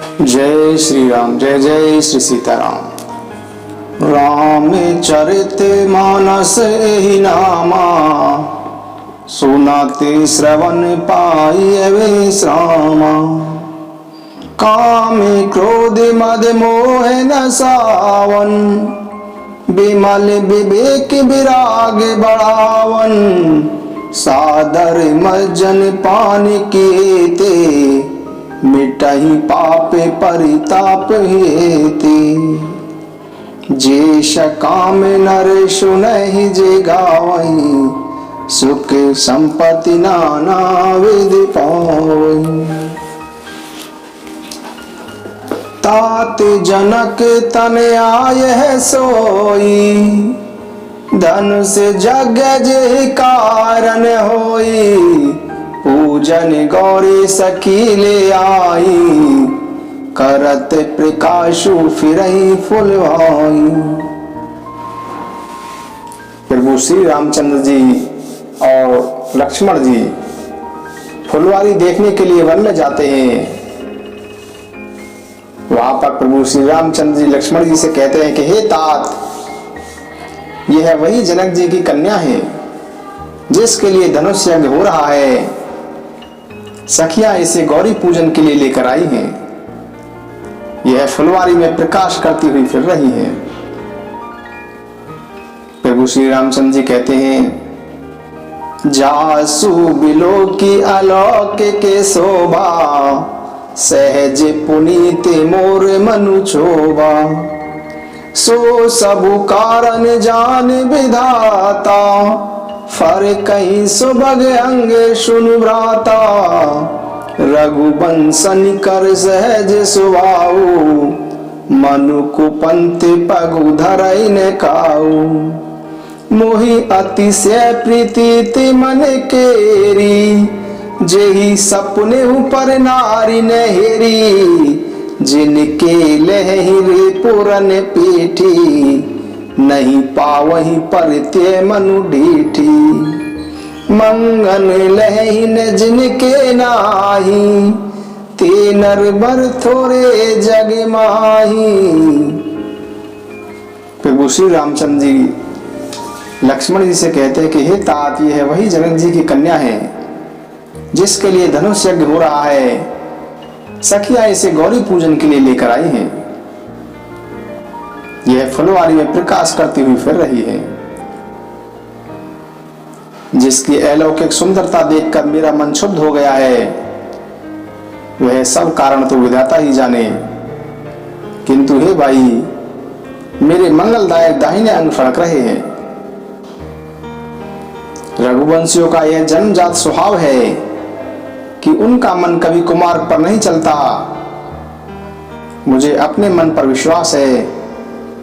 जय श्री राम, जय जय श्री सीताराम। रामचरित मानस एहि नामा, सुनाते श्रवण पाई विश्रामा। काम क्रोध मद मोह न सावन, बिमल विवेक विराग बढ़ावन। सादर मज्जन पान कीते, मिटहि पाप परिताप हेते। जेष काम नर सुनहि जे गावहि, सुख संपत्ति नाना विधि पावहि। तात जनक तन आये सोई, धनुष जग जे कारण होई। पूजन गौरी सखी ले आई, करत प्रकाशु फिरहि फुलवाई। प्रभु श्री रामचंद्र जी और लक्ष्मण जी फुलवारी देखने के लिए वन में जाते हैं। वहां पर प्रभु श्री रामचंद्र जी लक्ष्मण जी से कहते हैं कि हे तात, यह वही जनक जी की कन्या है जिसके लिए धनुष यज्ञ हो रहा है। सखियां इसे गौरी पूजन के लिए लेकर आई हैं। यह फुलवारी में प्रकाश करती हुई फिर रही है। प्रभु श्री रामचंद्र जी कहते हैं, जासु बिलो की अलौकिक शोभा, सहज पुनीत मोर मनु छोभा। सो सबु कारण जान विधाता, फर कहीं सुभग अंग सुनु भ्राता। रघुवंशन कर सहज सुभाऊ, मनु कुपंत पगु धरई न काऊ। मोहि अतिशय प्रीति मन केरी, जेहि सपने पर नारी नहेरी। जिनके लहि रे पुरन पीठी, नहीं पावहि परत्य मनु ढीठी। मंगन लहि न जिनके नाही, ते नर बर थोड़े जग माही। प्रभु श्री रामचंद्र जी लक्ष्मण जी से कहते हैं कि हे तात, ये है वही जनक जी की कन्या है जिसके लिए धनुष यज्ञ हो रहा है। सखियां इसे गौरी पूजन के लिए लेकर आई हैं। यह फुलवारी में प्रकाश करती हुई फिर रही है। जिसकी अलौकिक सुंदरता देखकर मेरा मन क्षुब्ध हो गया है, वह सब कारण तो विधाता ही जाने। किंतु हे भाई, मेरे मंगलदायक दाहिने अंग फड़क रहे हैं। रघुवंशियों का यह जन्मजात स्वभाव है कि उनका मन कभी कुमार पर नहीं चलता। मुझे अपने मन पर विश्वास है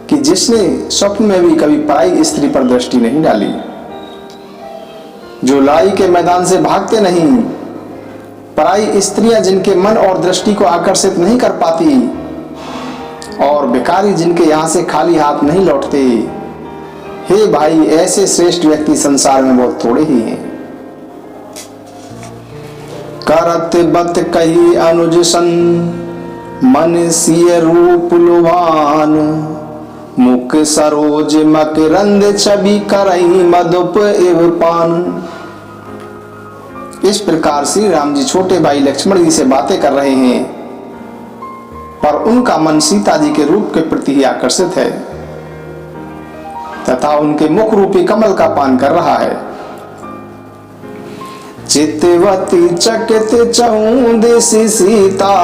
कि जिसने स्वप्न में भी कभी पराई स्त्री पर दृष्टि नहीं डाली, जो लड़ाई के मैदान से भागते नहीं, पराई स्त्रियां जिनके मन और दृष्टि को आकर्षित नहीं कर पाती, और भिखारी जिनके यहां से खाली हाथ नहीं लौटते। हे भाई, ऐसे श्रेष्ठ व्यक्ति संसार में बहुत थोड़े ही हैं। करत बत कही अनुज सन, मन सिय रूप लुभान। मुख सरोज मकरंद छवि करई मधुप एव पान। इस प्रकार श्री राम जी छोटे भाई लक्ष्मण जी से बातें कर रहे हैं, पर उनका मन सीता जी के रूप के प्रति ही आकर्षित है तथा उनके मुख रूपी कमल का पान कर रहा है। चितवती चकित चौंदेसी सीता,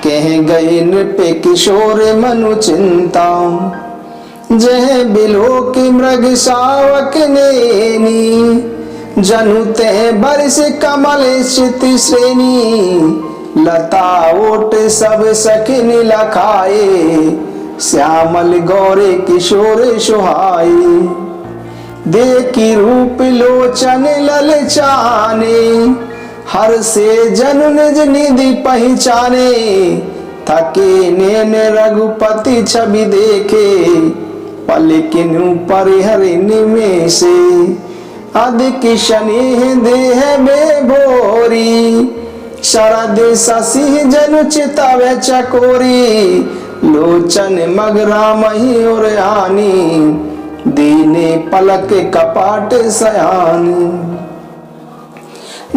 कह गए नृपे किशोर मनु चिंता। जह बिलो की मृग शावक नेनी, जनु ते बरस कमल चित श्रेणी। लता ओट सब सखिन लखाए, श्यामल गौरे किशोर सुहाई। देखी रूप लोचन ललचाने, हर से जनु निज निधि पहचाने। थके नैन रघुपति छवि देखे, पलकिनु परिहर निमेषे। अधिक स्नेह देह में भोरी, शरद शशि जनु चितावे चकोरी, लोचन मगरा मही और आनी, दीने पलक कपाट सयानी।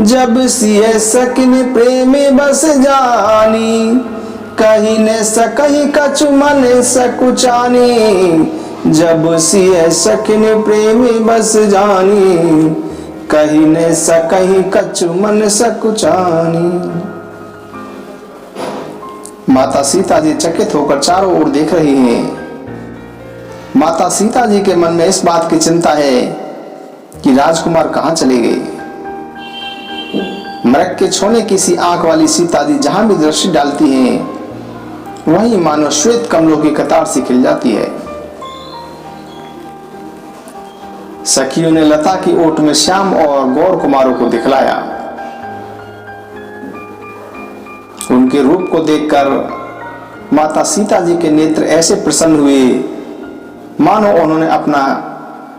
जब सिए सकिन प्रेम बस जानी, कहीं न सकहीं कछु मन सकुचानी। जब सिए सकिन प्रेम बस जानी, कहीं न सकहीं कछु मन सकुचानी। माता सीता जी चकित होकर चारों ओर देख रही हैं। माता सीता जी के मन में इस बात की चिंता है कि राजकुमार कहां चले गए। मृग के छोने की सी आंख वाली सीता जी जहां भी दृष्टि डालती हैं, वहीं मानो श्वेत कमलों की कतार से खिल जाती है। सखियों ने लता की ओट में श्याम और गौर कुमारों को दिखलाया। उनके रूप को देखकर माता सीता जी के नेत्र ऐसे प्रसन्न हुए मानो उन्होंने अपना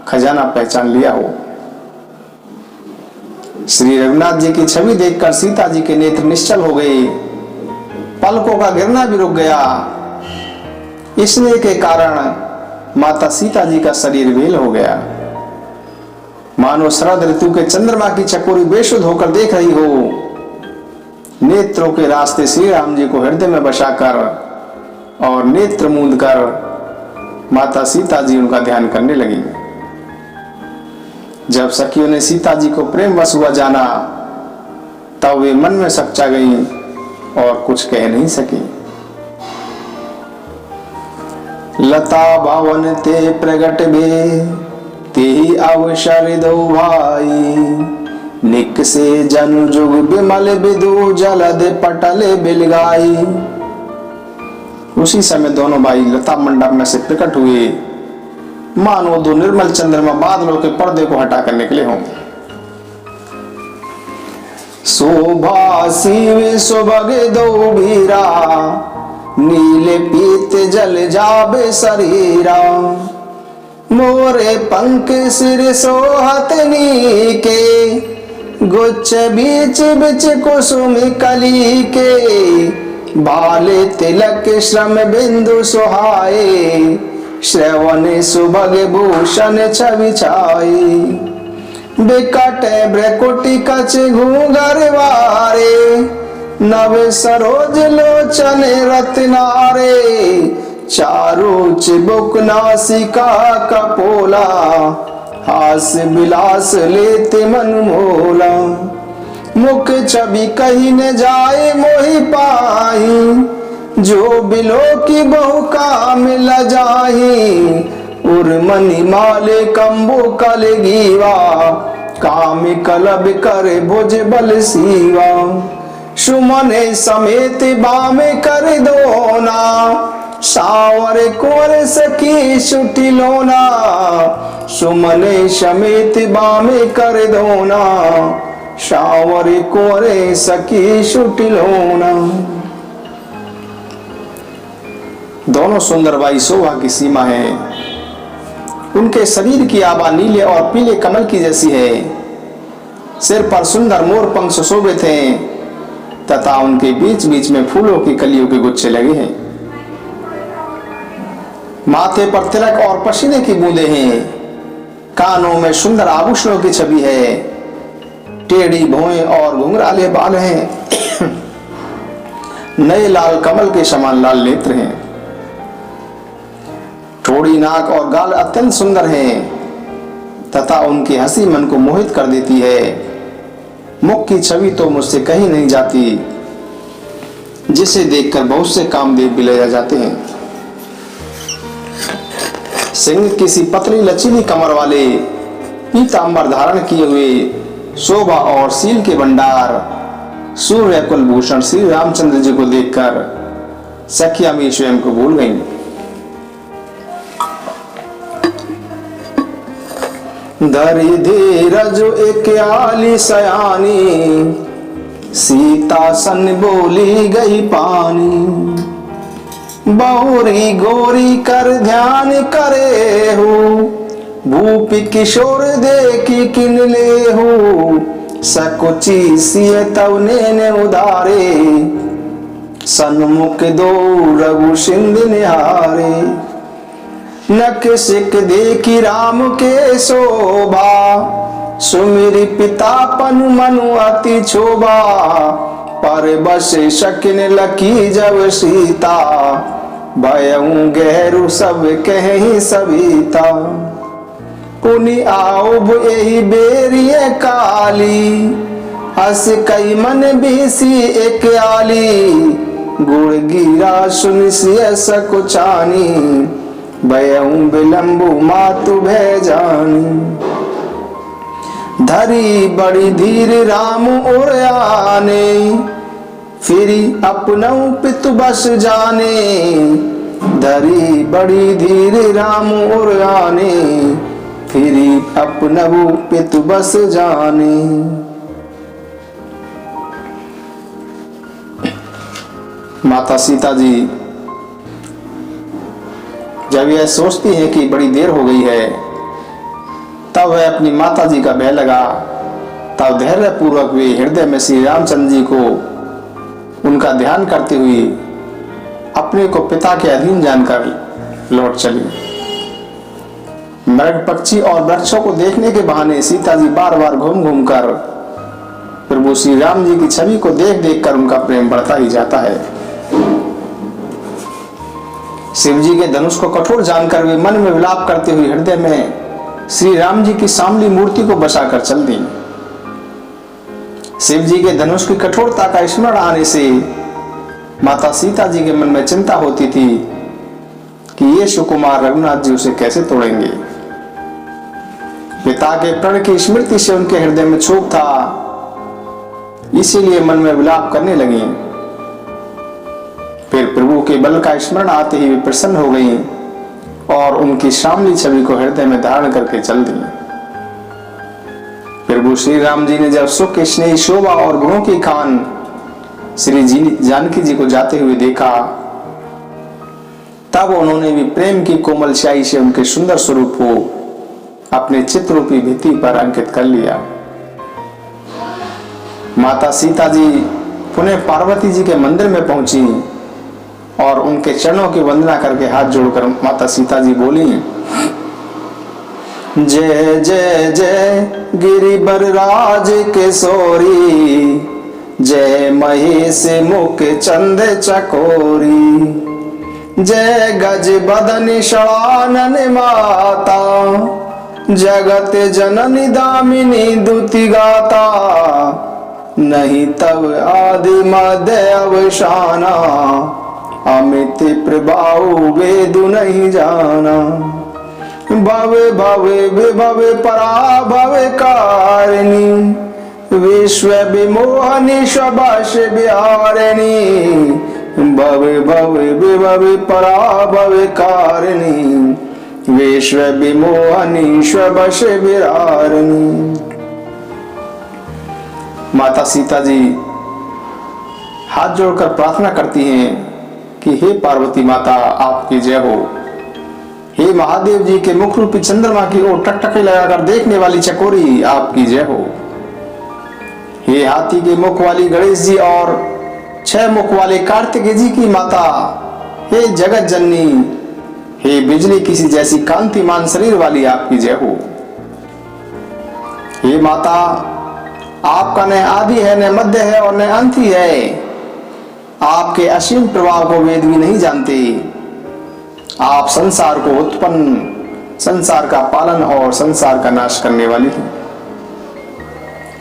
खजाना पहचान लिया हो। श्री रघुनाथ जी की छवि देखकर सीता जी के नेत्र निश्चल हो गए, पलकों का गिरना भी रुक गया। इसलिए के कारण माता सीता जी का शरीर वेल हो गया, मानो शरद ऋतु के चंद्रमा की चकोरी बेशुद्ध होकर देख रही हो। नेत्रों के रास्ते श्री राम जी को हृदय में बसाकर और नेत्र मूंद कर माता सीता जी उनका ध्यान करने लगी। जब सखियों ने सीता जी को प्रेम वश हुआ जाना, तब वे मन में सच्चा गई और कुछ कह नहीं सकी। लता भवन ते प्रगट बे, तेहि अवसर दो भाई, निक से जनु जुग बिमल बिदु, जलद पटल बिलगाई। उसी समय दोनों भाई लता मंडप में से प्रकट हुए, मानो दो निर्मल चंद्रमा बादलों के पर्दे को हटाकर निकले हों। शोभा शिव सुभग दो भीरा, नीले पीत जल जाबे शरीरा। मोरे पंख सिर सोहत नीके, गुच्छ बीच बिच कुसुम कली के। बाले तिलक श्रम बिंदु सुहाए, श्रवण सुभग भूषण छवि छाई। बिकट भ्रकुटी कछ घूंघर वारे, नव सरोज लोचन रत्नारे। चारु चिबुक नासिका कपोला, हास विलास लेते मन मोला। मुख छवि कहीं न जाए मोहि पाही, जो बिलो की बहु काम ल जाही। उर्मनि माले कंबो कल गीवा, काम कलब कर भुज बल सीवा। सुमने समेत बाम कर दोना, सावर कोर सखी सुटी लोना। सुमने समेत बाम कर दोना, सावर कोरे सखी सुटी लोना। दोनों सुंदर बाई शोभा की सीमा है। उनके शरीर की आभा नीले और पीले कमल की जैसी है। सिर पर सुंदर मोर पंख सुशोभित हैं तथा उनके बीच बीच में फूलों की कलियों के गुच्छे लगे हैं। माथे पर तिलक और पसीने की बूंदें हैं। कानों में सुंदर आभूषणों की छवि है। टेढ़ी भौएं और घुंघराले बाल हैं। नए लाल कमल के समान लाल नेत्र हैं। ठोड़ी नाक और गाल अत्यंत सुंदर हैं तथा उनकी हंसी मन को मोहित कर देती है। मुख की छवि तो मुझसे कहीं नहीं जाती, जिसे देखकर बहुत से कामदेव भी ले जाते हैं। सिंह किसी पतली लचीली कमर वाले, पीतांबर धारण किए हुए, शोभा और सील के भंडार, सूर्य कुलभूषण श्री रामचंद्र जी को देखकर सखिया भी स्वयं को भूल गईं। धरि धीरज एक आली सयानी, सीता सन बोली गई पानी। बहुरी गोरी कर ध्यान करे हो, भूप किशोर देखी किन ले हो। सकुची सिय तव ने उदारे, सन्मुख दो रघु सिंध निहारे। नक सिक देखी राम के शोभा, सुमिरि पिता पनु मनु अति क्षोभा। पर बस शकिन लकी जब सीता, भयउ गहरू सब कहीं सविता। पुनि आओ यही बेरिए काली, हस कई मन बीसी एक आली। गुड़ गिरा सुन सिय सकुचानी, भयउ विलंबु मातु भय जानी। धरी बड़ी धीर राम उर आने, फिरी अपनऊ पितु बस जाने। धरी बड़ी धीर राम उर आने, फिरी अपनऊ पितु बस जाने। माता सीता जी जब यह सोचती हैं कि बड़ी देर हो गई है, तब वह अपनी माता जी का भय लगा। तब धैर्य पूर्वक वे हृदय में श्री रामचंद्र जी को उनका ध्यान करते हुए अपने को पिता के अधीन जानकर लौट चली। मृग पक्षी और वृक्षों को देखने के बहाने सीता जी बार बार घूम घूम कर प्रभु श्री राम जी की छवि को देख देख कर उनका प्रेम बढ़ता ही जाता है। शिव जी के धनुष को कठोर जानकर वे मन में विलाप करते हुए हृदय में श्री राम जी की सामली मूर्ति को बसाकर चल दी। शिव जी के धनुष की कठोरता का स्मरण आने से माता सीता जी के मन में चिंता होती थी कि ये सुकुमार रघुनाथ जी उसे कैसे तोड़ेंगे। पिता के प्रण की स्मृति से उनके हृदय में क्षोभ था, इसीलिए मन में विलाप करने लगी। फिर प्रभु के बल का स्मरण आते ही वे प्रसन्न हो गई और उनकी श्यामली छवि को हृदय में धारण करके चल दी। प्रभु श्री राम जी ने जब सुख स्नेह शोभा और गुणों की खान श्री जानकी जी को जाते हुए देखा, तब उन्होंने भी प्रेम की कोमल स्याही से उनके सुंदर स्वरूप को अपने चित्ररूपी भित्ति पर अंकित कर लिया। माता सीता जी पुनः पार्वती जी के मंदिर में पहुंची और उनके चरणों की वंदना करके हाथ जोड़कर माता सीता जी बोली, जय जय जय गिरिवर राज किशोरी, जय महेश मुख चंद चकोरी। जय गज बदन शवानन माता, जगत जननी दामिनी दुति गाता। नहीं तब आदि मध्य अवसाना, अमित प्रभाव वेदु नहीं जाना। भवे भवे विभवे पराभव कारिणी, विश्व विमोहनी शबाश बिहारिणी। भवे भवे विभवे पराभव कारिणी, विश्व विमोहनी शबाश बिहारिणी। माता सीता जी हाथ जोड़कर प्रार्थना करती हैं कि हे पार्वती माता, आपकी जय हो। हे महादेव जी के मुख रूपी चंद्रमा की ओर टकटकी लगाकर देखने वाली चकोरी, आपकी जय हो। हे हाथी के मुख वाली गणेश जी और 6 मुख वाले कार्तिक जी की माता, हे जगत जननी, हे बिजली किसी जैसी कांतिमान शरीर वाली, आपकी जय हो। हे माता, आपका न आदि है, न मध्य है और न अंत ही है। आपके असीम प्रभाव को वेद भी नहीं जानते। आप संसार को उत्पन्न, संसार का पालन और संसार का नाश करने वाली हैं।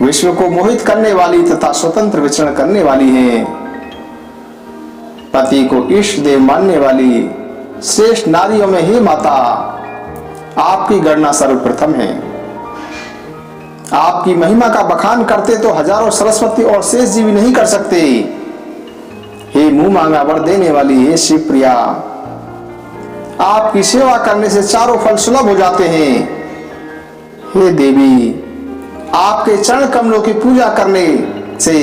विश्व को मोहित करने वाली तथा स्वतंत्र विचरण करने वाली हैं। पति को इष्ट देव मानने वाली श्रेष्ठ नारियों में ही माता, आपकी गणना सर्वप्रथम है। आपकी महिमा का बखान करते तो हजारों सरस्वती और शेष जी भी नहीं कर सकते। हे मुंह मांगा वर देने वाली, हे शिव प्रिया, आपकी सेवा करने से चारों फल सुलभ हो जाते हैं। हे देवी, आपके चरण कमलों की पूजा करने से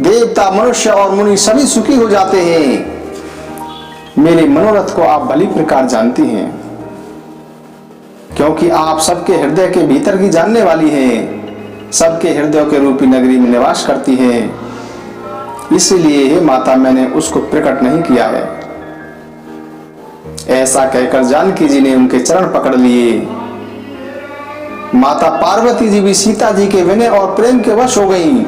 देवता, मनुष्य और मुनि सभी सुखी हो जाते हैं। मेरे मनोरथ को आप भली प्रकार जानती हैं, क्योंकि आप सबके हृदय के भीतर की जानने वाली हैं। सबके हृदयों के रूपी नगरी में निवास करती है। इसलिए हे माता, मैंने उसको प्रकट नहीं किया है। ऐसा कहकर जानकी जी ने उनके चरण पकड़ लिए। माता पार्वती जी भी सीता जी के विनय और प्रेम के वश हो गईं।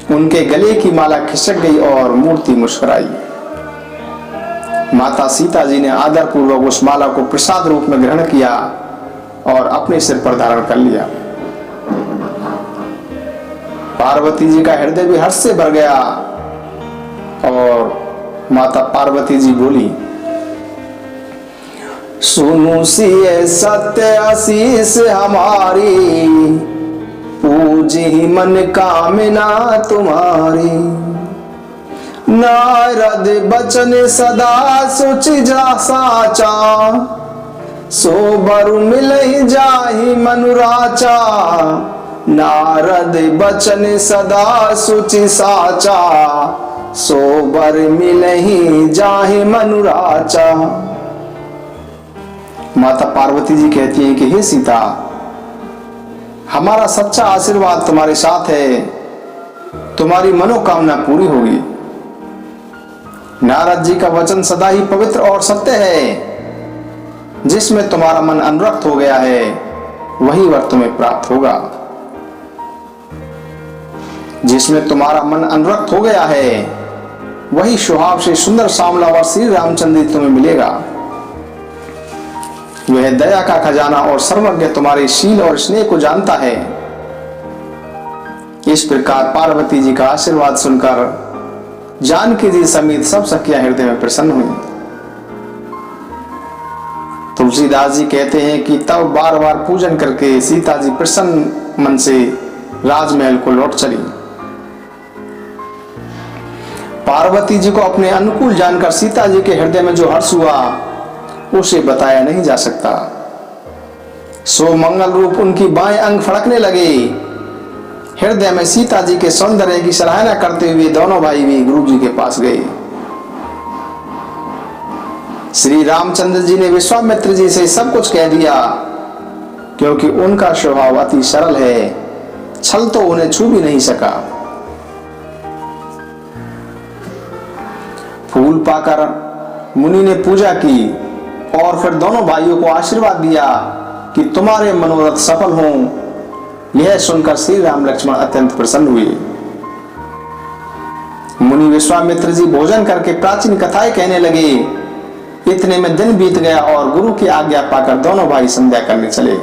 उनके गले की माला खिसक गई और मूर्ति मुस्कुराई। माता सीता जी ने आदर पूर्वक उस माला को प्रसाद रूप में ग्रहण किया और अपने सिर पर धारण कर लिया। पार्वती जी का हृदय भी हर्ष से भर गया और माता पार्वती जी बोली, सुनु सिए सत्य आशीष हमारी, पूजी मन कामना तुम्हारी। नारद बचन सदा सोचि जा साचा, सो बरु मिलहि जाहि मनुराचा। नारद बचन सदा सोचि साचा, सो बर मिलहि जाहि मनुराचा। माता पार्वती जी कहती है कि हे सीता, हमारा सच्चा आशीर्वाद तुम्हारे साथ है, तुम्हारी मनोकामना पूरी होगी। नारद जी का वचन सदा ही पवित्र और सत्य है। जिसमें तुम्हारा मन अनुरक्त हो गया है वही वर तुम्हें प्राप्त होगा। जिसमें तुम्हारा मन अनुरक्त हो गया है वही स्वभाव से सुंदर सांवला वर श्री रामचंद्र जी तुम्हें मिलेगा। वह दया का खजाना और सर्वज्ञ तुम्हारे शील और स्नेह को जानता है। इस प्रकार पार्वती जी का आशीर्वाद सुनकर जानकी जी समेत सब सखियां हृदय में प्रसन्न हुई। तुलसीदास जी कहते हैं कि तब बार बार पूजन करके सीता जी प्रसन्न मन से राजमहल को लौट चली। पार्वती जी को अपने अनुकूल जानकर सीता जी के हृदय में जो हर्ष हुआ उसे बताया नहीं जा सकता। सो मंगल रूप उनकी बाएं अंग फड़कने लगे। हृदय में सीता जी के सौंदर्य की सराहना करते हुए दोनों भाई भी गुरु जी के पास गए। श्री रामचंद्र जी ने विश्वामित्र जी से सब कुछ कह दिया, क्योंकि उनका स्वभाव अति सरल है, छल तो उन्हें छू भी नहीं सका। फूल पाकर मुनि ने पूजा की और फिर दोनों भाइयों को आशीर्वाद दिया कि तुम्हारे मनोरथ सफल हों। यह सुनकर श्री राम लक्ष्मण अत्यंत प्रसन्न हुए। मुनि विश्वामित्र जी भोजन करके प्राचीन कथाएं कहने लगे। इतने में दिन बीत गया और गुरु की आज्ञा पाकर दोनों भाई संध्या करने चले।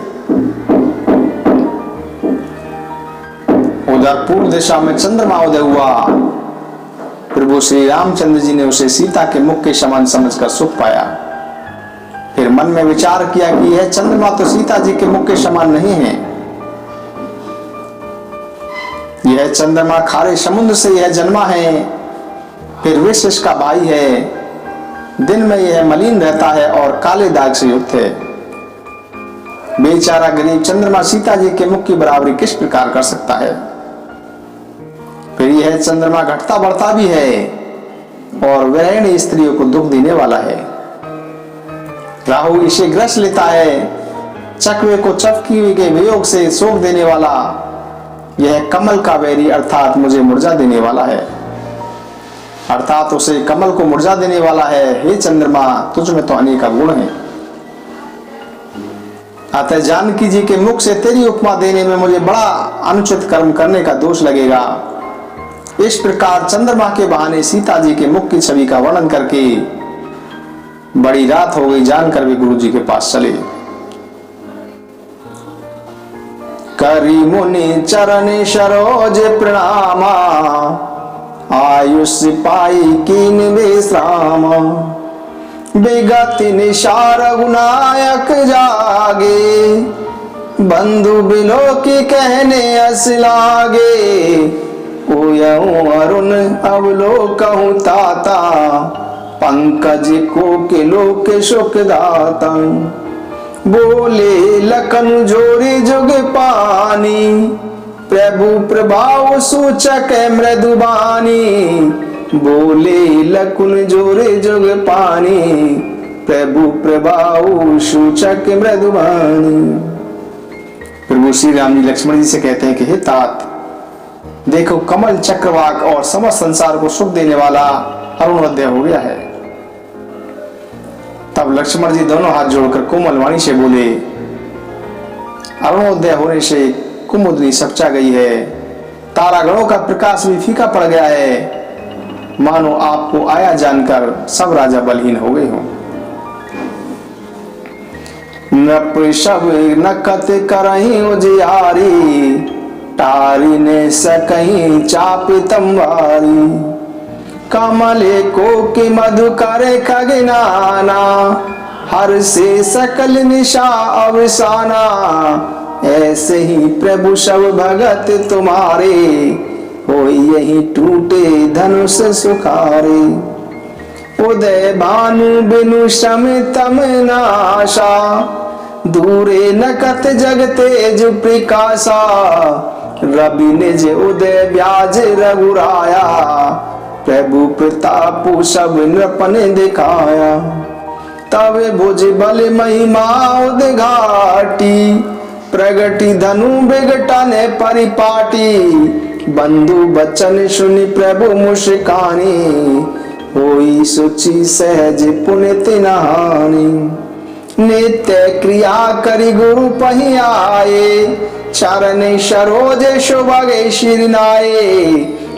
उधर पूर्व दिशा में चंद्रमा उदय हुआ। प्रभु श्री रामचंद्र जी ने उसे सीता के मुख के समान समझकर सुख पाया। फिर मन में विचार किया कि यह चंद्रमा तो सीता जी के मुख के समान नहीं है। यह चंद्रमा खारे समुद्र से यह जन्मा है, फिर विश्व इसका भाई है। दिन में यह मलिन रहता है और काले दाग से युक्त है। बेचारा गरीब चंद्रमा सीता जी के मुख की बराबरी किस प्रकार कर सकता है। फिर यह चंद्रमा घटता बढ़ता भी है और वैरिणी स्त्रियों को दुख देने वाला है। राहु इसे ग्रस लेता है। चकवे को चपकी के वियोग से शोक देने वाला यह कमल का वैरी अर्थात मुझे मुरझा देने वाला है, अर्थात उसे कमल को मुरझा देने वाला है। हे चंद्रमा, तुझ में तो अनेक गुण हैं, अतः जानकी जी के मुख से तेरी उपमा देने में मुझे बड़ा अनुचित कर्म करने का दोष लगेगा। इस प्रकार चंद्रमा के बहाने सीता जी के मुख की छवि का वर्णन करके बड़ी रात हो गई जानकर वे गुरु जी के पास चले। करी मुनि चरण सरोज प्रणामा, आयुष पाई कीन विश्राम। विगति निशार गुनायक जागे, बंधु बिलो की कहने अस लागे। ओयऊं अरुण अवलोकहूं ताता, पंकज को के लोक सुख दाता। बोले लखन जोरी जुग पानी, प्रभु प्रभाव सूचक मृदुबानी। बोले लखन जोरे जुग पानी, प्रभु प्रभाव सूचक मृदुबानी। प्रभु श्री राम जी लक्ष्मण जी से कहते हैं कि हे तात, देखो कमल चक्रवाक और समस्त संसार को सुख देने वाला अरुणोदय हो गया है। तब लक्ष्मण जी दोनों हाथ जोड़कर कोमल वाणी से बोले, अरुणोदय होने से कुमुदनी सपचा गई है, तारागणों का प्रकाश भी फीका पड़ गया है, मानो आपको आया जानकर सब राजा बलहीन हो गए हों। नृप सब नकत करहीं उजियारी, टारी ने सकहीं चाप तंवारी, कमले को कि मधु करे खगनाना, हर से सकल निशा अवसाना, ऐसे ही प्रभु सब भगत तुम्हारे, हो यही टूटे धनुष सुखारे। उदय भानु बिनु श्रम तम नाशा, दूरे नकत जग तेज प्रकाशा, रवि निज उदय ब्याज रघुराया, प्रभु प्रतापु सब नृपन दिखाया। तब भुज बल महिमा उद्घाटी, प्रगति धनु बिगटने परिपाटी, बंधु बचन सुनि प्रभु मुस्कानी, होई सुचि सहज पुनित नहानी। नित्य क्रिया करी गुरु पही आए, चरण सरोज शोभगे शिरनाए,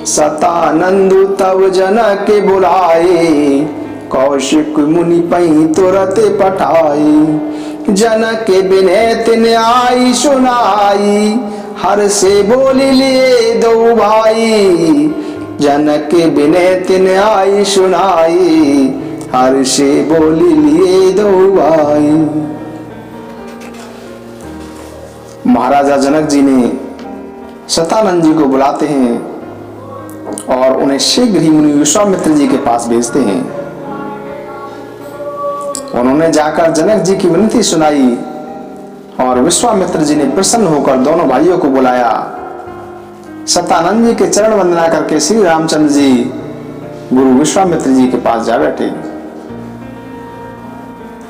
सतानंदु तव जनक बुलाए, कौशिक मुनि पही तुरत पठाए। जनक विनय तिन आई सुनाई, हर से बोली लिए दो भाई, जनक विनय तिन आई सुनाई, हर से बोली लिए दो भाई। महाराजा जनक जी ने सतानंद जी को बुलाते हैं और उन्हें शीघ्र ही मुनि विश्वामित्र जी के पास भेजते हैं। उन्होंने जाकर जनक जी की विनती सुनाई और विश्वामित्र जी ने प्रसन्न होकर दोनों भाइयों को बुलाया। सतानंद जी के चरण वंदना करके श्री रामचंद्र जी गुरु विश्वामित्र जी के पास जा बैठे।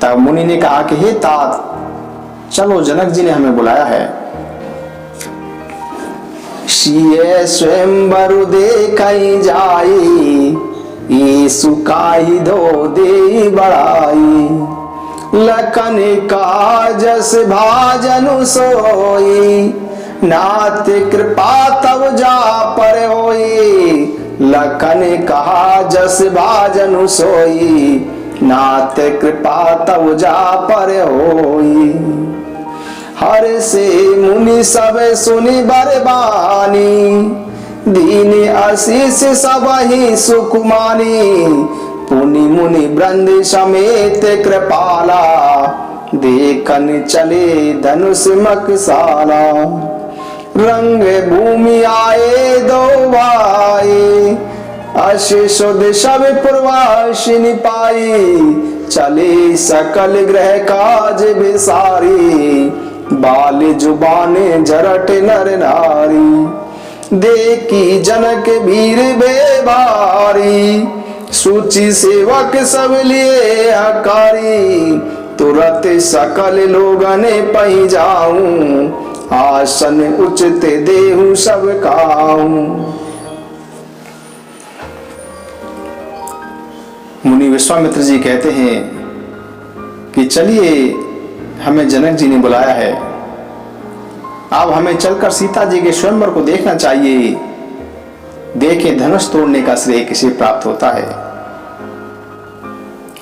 तब मुनि ने कहा कि हे तात, चलो जनक जी ने हमें बुलाया है। शिय स्वयंवर देखई जाई, ये सुकाई धो दे बड़ाई, लखन का जस भाजनु सोई, नाथ कृपा तब जा पर होई, लखन कहा जस भाजनु सोई, नाथ कृपा तब जा पर होई। हर से मुनि सब सुनि बरबानी, दीन आशीष सब ही सुख मानी, पुनि मुनि वृंद समेत कृपाला, देखन चले धनुष मकसाला। रंग भूमि आए दो भाई, अशिशुद सब पूर्वाशिनी पाई, चले सकल ग्रह काज बिसारी, बाल जुबाने जरट नर नारी। देखी जनक वीर बेबारी, सूची सेवक सब लिए हकारी, तुरत सकल लोगने पही जाऊं, आसन उचित देहु सब काऊं। मुनि विश्वामित्र जी कहते हैं कि चलिए, हमें जनक जी ने बुलाया है, अब हमें चलकर सीता जी के स्वयंवर को देखना चाहिए। देखें धनुष तोड़ने का श्रेय किसे प्राप्त होता है।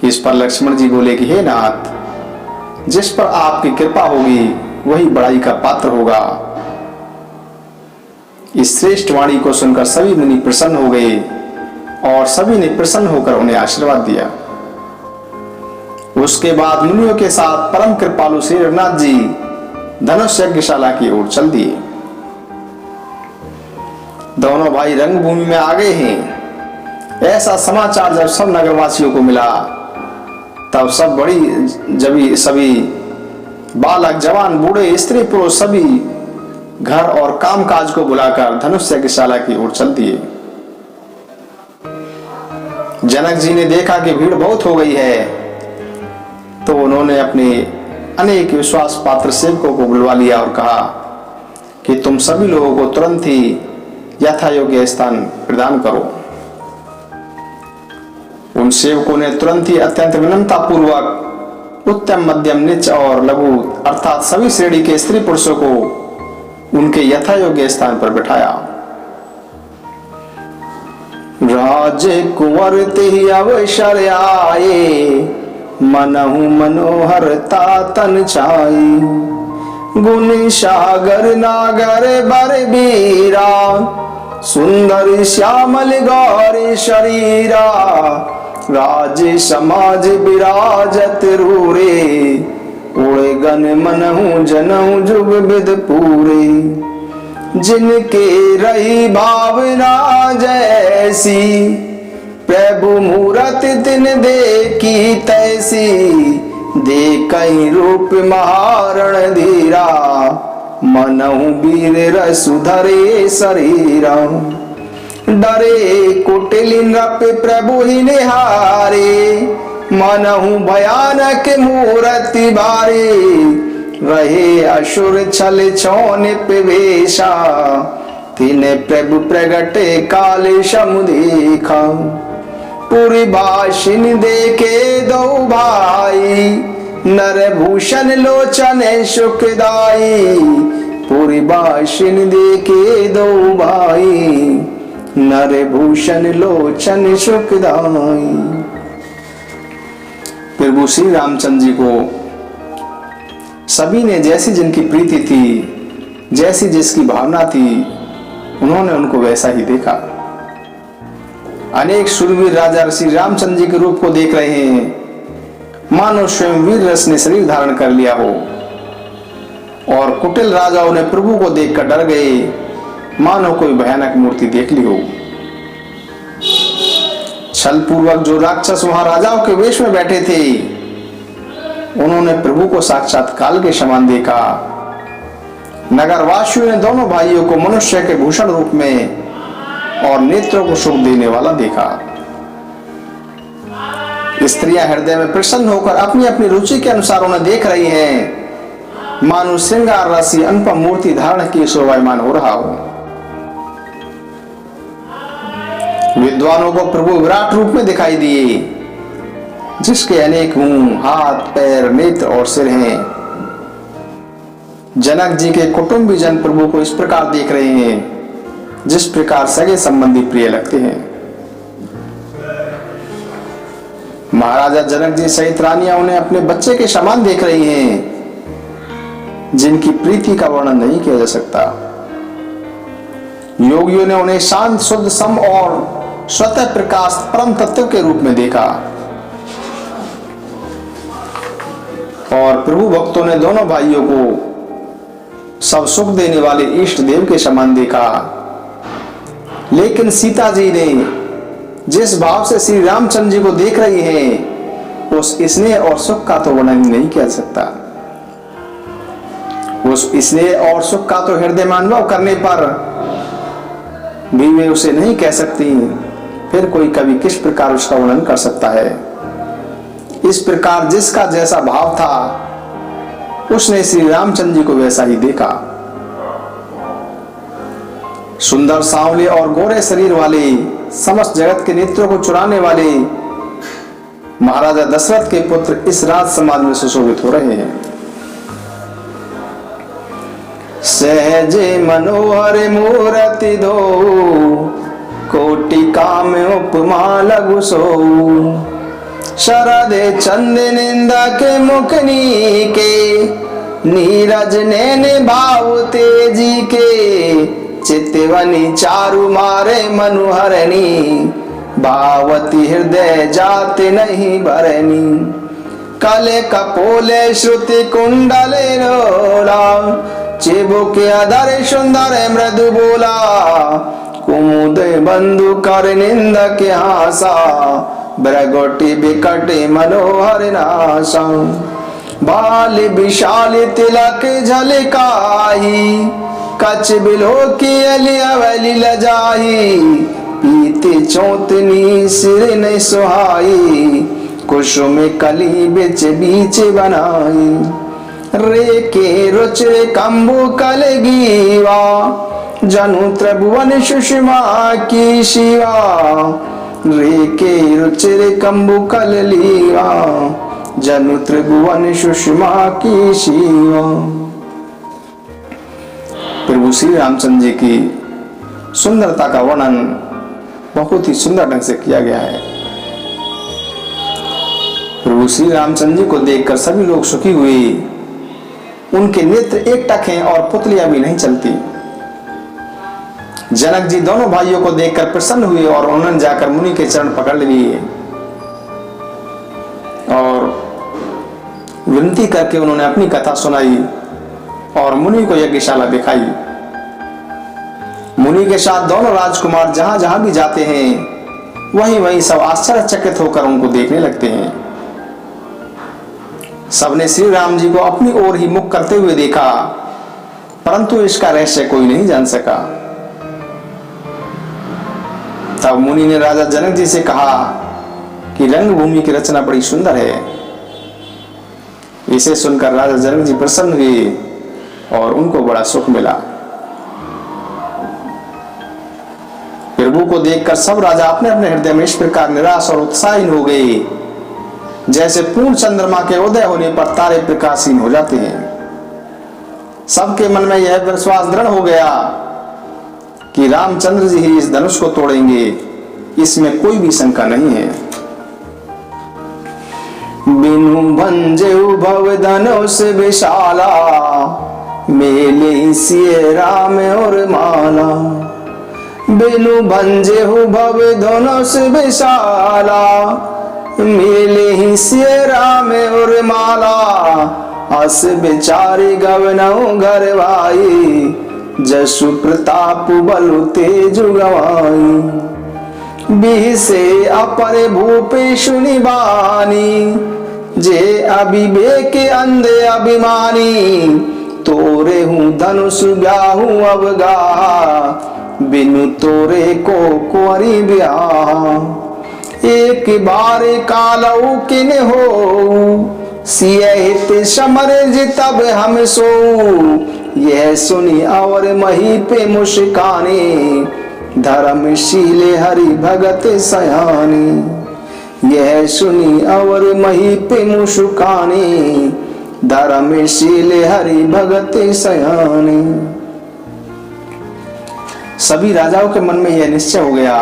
इस पर लक्ष्मण जी बोले कि हे नाथ, जिस पर आपकी कृपा होगी वही बड़ाई का पात्र होगा। इस श्रेष्ठ वाणी को सुनकर सभी मुनि प्रसन्न हो गए और सभी ने प्रसन्न होकर उन्हें आशीर्वाद दिया। उसके बाद मुनियों के साथ परम कृपालु श्री रघुनाथ जी धनुष यज्ञशाला की ओर चल दिए। दोनों भाई रंगभूमि में आ गए हैं। ऐसा समाचार जब सब नगरवासियों को मिला, तब सब बड़ी सभी बालक जवान बूढ़े स्त्री पुरुष सभी घर और कामकाज को बुलाकर धनुष यज्ञशाला की ओर चल दिए। जनक जी ने देखा कि भीड़ बहुत हो गई है, तो उन्होंने अपने अनेक विश्वास पात्र सेवकों को बुलवा लिया और कहा कि तुम सभी लोगों को तुरंत ही यथा योग्य स्थान प्रदान करो। उन सेवकों ने तुरंत ही अत्यंत विनम्रता पूर्वक उत्तम, मध्यम, नीच और लघु अर्थात सभी श्रेणी के स्त्री पुरुषों को उनके यथा योग्य स्थान पर बिठाया। राजे कुंवर तेहि अवसर आए, मनहु मनोहरता तन छाई। गुण सागर नागर बर बीरा, सुंदर श्यामल गौरी शरीरा। राज समाज विराजत रूरे, उड़े गन मनहु जनहु जुग विद पूरे। जिनके रही भावना जैसी, प्रभु मूरत तिन देखी तैसी। देखहि रूप महारण धीरा, मनहु वीर रसु धरे शरीरा। डरे कुटिल नृप प्रभु ही निहारे, मनहु भयानक मूर्ति बारे। रहे असुर छल छौन पिवेशा, तिने प्रभु प्रगटे काले सम देखा। पुरी भाषिन देखे दो भाई, नर भूषण लोचन सुखदाई। पुरी भाषिन देखे दो भाई, नर भूषण लोचन सुखदाई। प्रभु श्री रामचंद्र जी को सभी ने जैसी जिनकी प्रीति थी, जैसी जिसकी भावना थी, उन्होंने उनको वैसा ही देखा। अनेक शूरवीर राजा श्री रामचंद्र जी के रूप को देख रहे हैं, मानो स्वयं वीर रस ने शरीर धारण कर लिया हो। और कुटिल राजाओं ने प्रभु को देखकर डर गए, मानो कोई भयानक मूर्ति देख ली हो। छल पूर्वक जो राक्षस वहां राजाओं के वेश में बैठे थे, उन्होंने प्रभु को साक्षात काल के समान देखा। नगरवासियों ने दोनों भाइयों को मनुष्य के भूषण रूप में और नेत्रों को सुख देने वाला देखा। स्त्रियां हृदय में प्रसन्न होकर अपनी अपनी रुचि के अनुसार उन्हें देख रही हैं, मानो श्रृंगार राशि अनुपम मूर्ति धारण की शोभायमान हो रहा हो। विद्वानों को प्रभु विराट रूप में दिखाई दिए, जिसके अनेक मुंह, हाथ, पैर, नेत्र और सिर हैं। जनक जी के कुटुंबी जन प्रभु को इस प्रकार देख रहे हैं, जिस प्रकार सगे संबंधी प्रिय लगते हैं। महाराजा जनक जी सहित रानियां उन्हें अपने बच्चे के समान देख रही हैं, जिनकी प्रीति का वर्णन नहीं किया जा सकता। योगियों ने उन्हें शांत, शुद्ध, सम और स्वतः प्रकाश परम तत्व के रूप में देखा। और प्रभु भक्तों ने दोनों भाइयों को सब सुख देने वाले इष्ट देव के समान देखा। लेकिन सीता जी ने जिस भाव से श्री रामचंद्र जी को देख रही हैं, उस स्नेह और सुख का तो वर्णन नहीं किया जा सकता। उस स्नेह और सुख का तो हृदय में अनुभव करने पर भी वे उसे नहीं कह सकती, फिर कोई कवि किस प्रकार उसका वर्णन कर सकता है। इस प्रकार जिसका जैसा भाव था, उसने श्री रामचंद्र जी को वैसा ही देखा। सुंदर, सांवले और गोरे शरीर वाले, समस्त जगत के नेत्रों को चुराने वाले महाराजा दशरथ के पुत्र इस राज समाज में सुशोभित हो रहे हैं। सहजे मनोहर मूर्ति दो, कोटि काम उपमा लघु सो। शरद चंद निंदा के मुखनी के, नीरज नैन भाव तेजी के। चितवनी चारु मारे मनुहरणी, भावती हृदय जाति नहीं भरनी। कले कपोले श्रुति कुंडले रोला, चिबुक अधर सुंदर मृदु बोला। कुमुद बंधु कर निंदा के हासा, ब्रगोटी बिकट मनोहर नासा। बाल विशाल तिलक झलकाही, कच बिलो की अलियावली लजाही। पीते चौतनी सिर न सुहाई, कुसुम कली बिच बीच बनाई। रे के रुचिर कंबु कलगीवा जनु त्रिभुवन सुषमा की शिवा रे के रुचिर कंबु कललीवा जनु त्रिभुवन सुषमा की शिवा। प्रभु श्री रामचंद्र जी की सुंदरता का वर्णन बहुत ही सुंदर ढंग से किया गया है। प्रभु श्री रामचंद्र जी को देखकर सभी लोग सुखी हुए। उनके नेत्र एक टक हैं और पुतलियां भी नहीं चलती। जनक जी दोनों भाइयों को देखकर प्रसन्न हुए और उन्होंने जाकर मुनि के चरण पकड़ लिए और विनती करके उन्होंने अपनी कथा सुनाई और मुनि को यज्ञशाला दिखाई। मुनि के साथ दोनों राजकुमार जहां जहां भी जाते हैं वहीं वहीं सब आश्चर्यचकित होकर उनको देखने लगते हैं। सबने श्री राम जी को अपनी ओर ही मुख करते हुए देखा, परंतु इसका रहस्य कोई नहीं जान सका। तब मुनि ने राजा जनक जी से कहा कि रंगभूमि की रचना बड़ी सुंदर है। इसे सुनकर राजा जनक जी प्रसन्न हुए और उनको बड़ा सुख मिला। प्रभु को देखकर सब राजा अपने अपने हृदय में इस प्रकार निराश और उत्साहीन हो गए जैसे पूर्ण चंद्रमा के उदय होने पर तारे प्रकाशहीन हो जाते हैं। सबके मन में यह विश्वास दृढ़ हो गया कि रामचंद्र जी ही इस धनुष को तोड़ेंगे, इसमें कोई भी शंका नहीं है। बिनु भंजेउ भव धनुष विशाला मेले सिए राम और माला। बिनु भंजेउ भव धनुष विशाला मेले ही सिए राम और माला। अस बिचारी गवनऊ घर भाई जसु प्रताप बलु तेज गवाई। बिह से अपर भूपेशु निबानी जे अभिवेक अंधे अभिमानी। तोरे हूँ धनुष ब्याहू अवगा बिनु तोरे को कुंवरी ब्याह। एक बार कालऊ किन हो सियहित समर जितब हम सो। यह सुनी और मही पे मुस्काने धर्मशीले हरि भगत सयानी। यह सुनी और मही पे मुस्काने धर्मशीले हरि भगत सयानी। सभी राजाओं के मन में यह निश्चय हो गया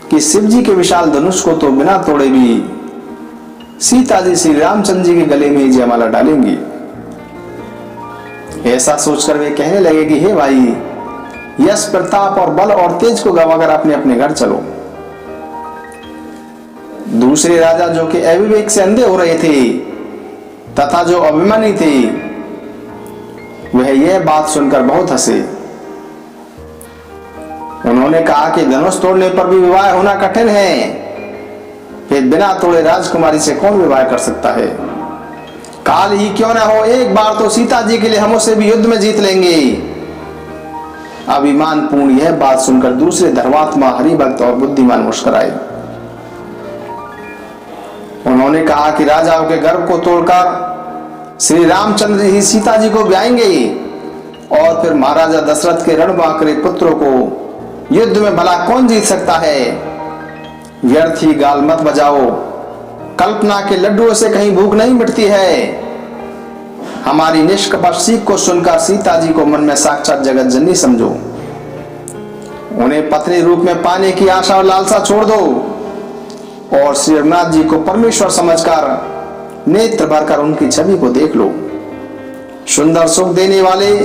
कि शिव जी के विशाल धनुष को तो बिना तोड़े भी सीता जी श्री रामचंद्र जी के गले में जयमाला डालेंगी। ऐसा सोचकर वे कहने लगे कि हे भाई, यश प्रताप और बल और तेज को गवाकर अपने अपने घर चलो। दूसरे राजा जो कि अविवेक से अंधे हो रहे थे तथा जो अभिमानी थे वह यह बात सुनकर बहुत हंसे। उन्होंने कहा कि धनुष तोड़ने पर भी विवाह होना कठिन है, फिर बिना तोड़े राजकुमारी से कौन विवाह कर सकता है। काल ही क्यों ना हो, एक बार तो सीता जी के लिए हम उसे भी युद्ध में जीत लेंगे। अभिमान पूर्ण यह बात सुनकर दूसरे धर्मात्मा हरिभक्त और बुद्धिमान मुस्कुराए। उन्होंने कहा कि राजाओं के गर्व को तोड़कर श्री रामचंद्र ही सीता जी को ब्याहेंगे और फिर महाराजा दशरथ के रणबांकरे पुत्रों को युद्ध में भला कौन जीत सकता है। व्यर्थ ही गाल मत बजाओ, कल्पना के लड्डुओं से कहीं भूख नहीं मिटती है। हमारी निष्कपट सीख को सुनकर सीता जी को मन में साक्षात जगत जननी समझो। उन्हें पत्नी रूप में पाने की आशा और लालसा छोड़ दो और श्री रघुनाथ जी को परमेश्वर समझकर नेत्र भरकर उनकी छवि को देख लो। सुंदर सुख देने वाले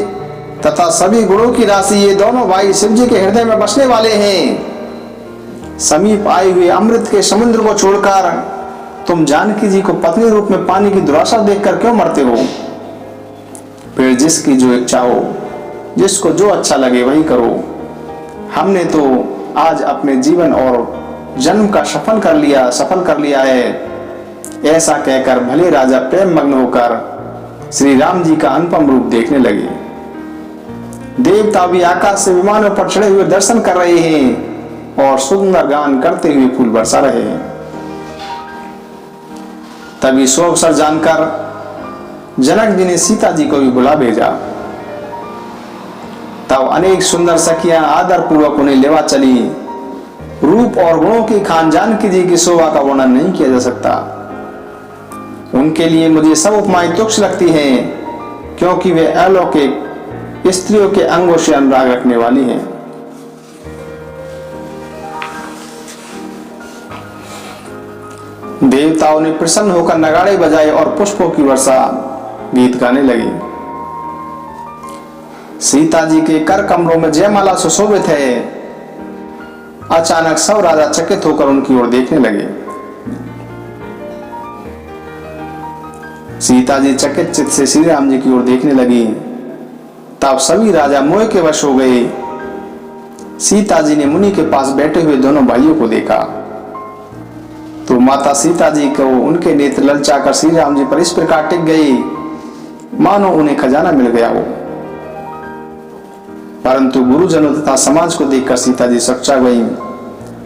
तथा सभी गुणों की राशि ये दोनों भाई शिव जी के हृदय में बसने वाले हैं। समीप आए हुए अमृत के समुद्र को छोड़कर तुम जानकी जी को पत्नी रूप में पानी की दुराशा देखकर क्यों मरते हो। फिर जिसकी जो इच्छा हो, जिसको जो अच्छा लगे वही करो। हमने तो आज अपने जीवन और जन्म का सफल कर लिया है। ऐसा कहकर भले राजा प्रेम मग्न होकर श्री राम जी का अनुपम रूप देखने लगे। देवता भी आकाश से विमानों पर चढ़े हुए दर्शन कर रहे हैं और सुंदर गान करते हुए फूल बरसा रहे हैं। तभी सो अवसर जानकर जनक जी ने सीता जी को भी बुला भेजा। तब अनेक सुंदर सखियां आदर पूर्वक उन्हें लेवा चली। रूप और गुणों की खान जानकी जी की शोभा का वर्णन नहीं किया जा सकता। उनके लिए मुझे सब उपमाएं तुच्छ लगती हैं, क्योंकि वे अलौकिक स्त्रियों के अंगों से अनुराग रखने वाली हैं। देवताओं ने प्रसन्न होकर नगाड़े बजाए और पुष्पों की वर्षा गीत गाने लगी। सीता जी के कर कमलों में जयमाला सुशोभित है। अचानक सब राजा चकित होकर उनकी ओर देखने लगे। सीता जी चकित चित्त से श्री राम जी की ओर देखने लगी। तब सभी राजा मोह के वश हो गए। सीता जी ने मुनि के पास बैठे हुए दोनों भाइयों को देखा तो माता सीता जी को उनके नेत्र ललचाकर श्री राम जी पर इस प्रकार टिक गई मानो उन्हें खजाना मिल गया हो। परंतु गुरुजनों तथा समाज को देखकर सीता जी सच्चा गई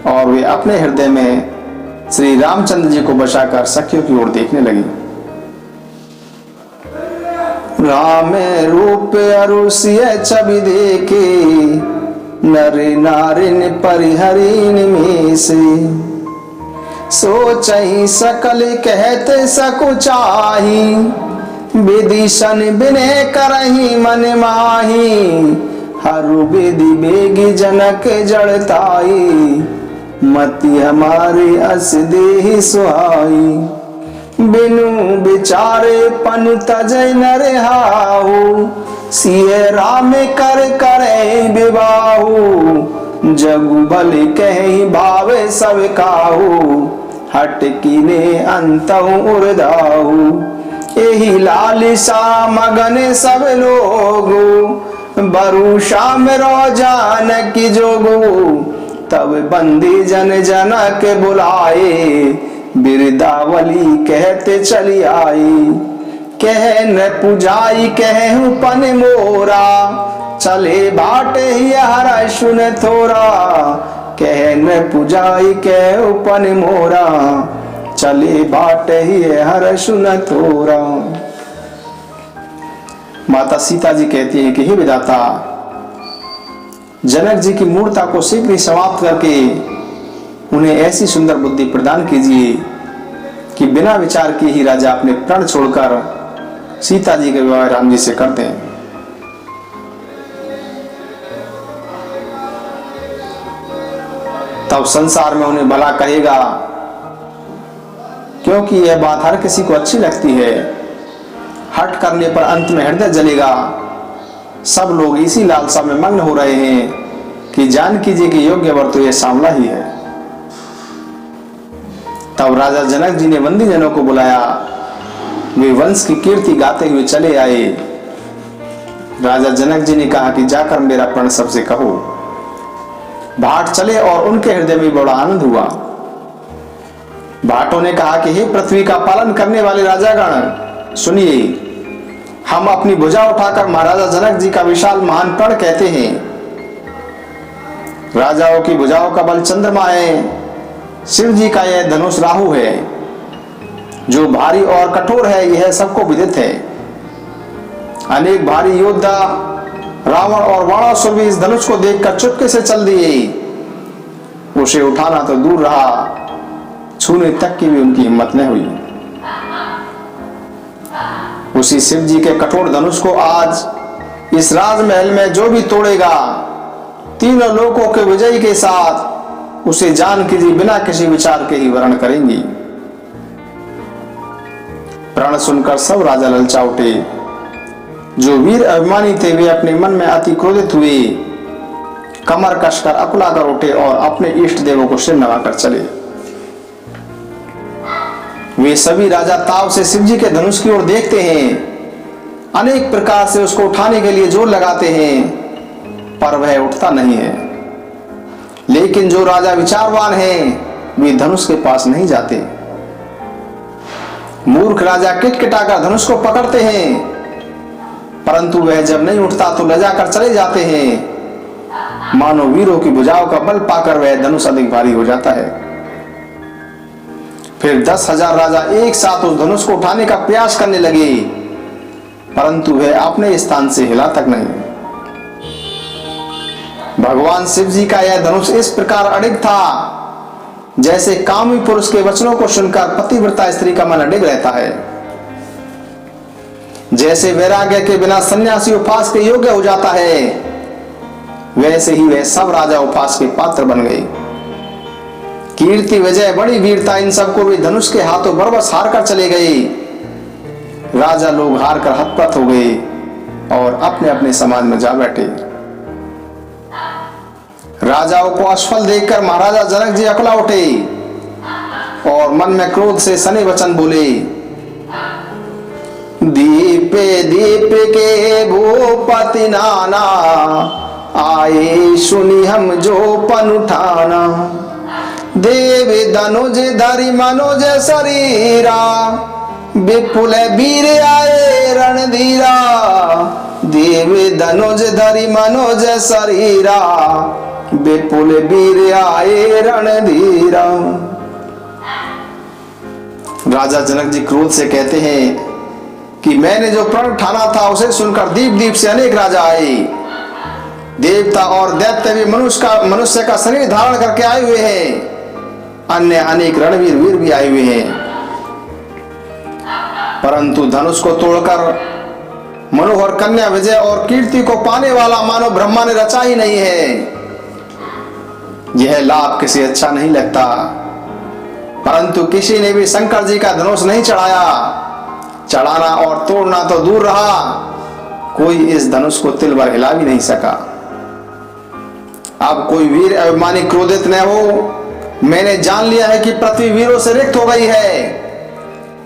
और वे अपने हृदय में श्री रामचंद्र जी को बचाकर सखियों की ओर देखने लगी। राम रूप अरुषिय छवि देखे, नर नारिन परिहरिन में से। सोचहि सकल कहते सकुचाही, विदिशन विनय करहि मन माही। हरु विधि बेगी जनक जड़ताई, मति हमारे अस देहि सुहाई। बिनु विचारे पन तजय न रहाहु, सिय राम कर करे विवाहु। जगु भल कहि भावे सब काहू, हट कीने अंतहु उर्दाहु। एहि लालिसा मगन सब लोगो, बरु श्याम रो जानकी जोगो। तब बंदी जन जनक बुलाए, बिरदावली कहते चली आई। कह न पुजाई कहूं पन मोरा, चले बाटे ही हर सुन थोरा। कह न पुजाई कहूं पन मोरा, चले बाटे ही हर सुन थोरा। माता सीता जी कहती है कि हे विधाता, जनक जी की मूर्ता को शीघ्र ही समाप्त करके उन्हें ऐसी सुंदर बुद्धि प्रदान कीजिए कि बिना विचार किए ही राजा अपने प्राण छोड़कर सीता जी के विवाह राम जी से करते हैं। तब संसार में उन्हें भला कहेगा, क्योंकि यह बात हर किसी को अच्छी लगती है। हट करने पर अंत में हृदय जलेगा। सब लोग इसी लालसा में मग्न हो रहे हैं कि जानकी जी के योग्य वर तो यह सांवला ही है। तब राजा जनक जी ने बंदी जनों को बुलाया। वे वंश की कीर्ति गाते हुए चले आए। राजा जनक जी ने कहा कि जाकर मेरा प्रण सबसे कहो। भाट चले और उनके हृदय में बड़ा आनंद हुआ। भाटों ने कहा कि हे पृथ्वी का पालन करने वाले राजागण, सुनिए, हम अपनी भुजा उठाकर महाराजा जनक जी का विशाल महान प्रण कहते हैं। राजाओं की भुजाओं का बल चंद्रमा है, शिव जी का यह धनुष राहु है, जो भारी और कठोर है, यह सबको विदित है। अनेक भारी योद्धा रावण और वाणासुर भी इस धनुष को देखकर चुपके से चल दिए। उसे उठाना तो दूर रहा, छूने तक की भी उनकी हिम्मत न हुई। उसी शिव जी के कठोर धनुष को आज इस राजमहल में जो भी तोड़ेगा, तीनों लोकों के विजयी के साथ उसे जानकी जी बिना किसी विचार के ही वरण करेंगी। प्रण सुनकर सब राजा ललचा उठे। जो वीर अभिमानी थे वे अपने मन में अति क्रोधित हुए, कमर कसकर अकुलाकर उठे और अपने इष्ट देवों को सिर नवाकर चले। वे सभी राजा ताव से शिव जी के धनुष की ओर देखते हैं, अनेक प्रकार से उसको उठाने के लिए जोर लगाते हैं, पर वह उठता नहीं है। लेकिन जो राजा विचारवान हैं, वे धनुष के पास नहीं जाते। मूर्ख राजा किटकिटाकर धनुष को पकड़ते हैं, परंतु वह जब नहीं उठता तो लजाकर चले जाते हैं। मानो वीरों की भुजाओं का बल पाकर वह धनुष अधिक भारी हो जाता है। फिर 10,000 राजा एक साथ उस धनुष को उठाने का प्रयास करने लगे, परंतु वह अपने स्थान से हिला तक नहीं। भगवान शिव जी का यह धनुष इस प्रकार अडिग था जैसे कामी पुरुष के वचनों को सुनकर पतिव्रता स्त्री का मन अडिग रहता है। जैसे वैराग्य के बिना सन्यासी उपास के योग्य हो जाता है, वैसे ही वह सब राजा उपास के पात्र बन गए। कीर्ति, विजय, बड़ी वीरता, इन सबको भी धनुष के हाथों बरबस हार कर चले गए। राजा लोग हार कर हतप्रत हो गए और अपने अपने समाज में जा बैठे। राजाओं को असफल देखकर महाराजा जनक जी अकला उठे और मन में क्रोध से सने वचन बोले। दीप दीप के भूपति नाना, आए सुनी हम जो पन उठाना। देव धनुज धरि मनोज शरीरा, विपुल वीर आए रणधीरा। देव धनुज धरि मनोज शरीरा, विपुल वीर आए रणधीरा। राजा जनक जी क्रोध से कहते हैं कि मैंने जो प्रण ठाना था उसे सुनकर दीप दीप से अनेक राजा आए। देवता और दैत्य भी मनुष्य का शरीर धारण करके आए हुए हैं। अन्य अनेक रणवीर वीर भी आए हुए हैं, परंतु धनुष को तोड़कर मनोहर कन्या विजय और कीर्ति को पाने वाला मानो ब्रह्मा ने रचा ही नहीं है। यह लाभ किसी अच्छा नहीं लगता, परंतु किसी ने भी शंकर जी का धनुष नहीं चढ़ाया। चढ़ाना और तोड़ना तो दूर रहा, कोई इस धनुष को तिल भर हिला भी नहीं सका। अब कोई वीर अभिमानी क्रोधित न हो। मैंने जान लिया है कि पृथ्वी वीरों से रिक्त हो गई है।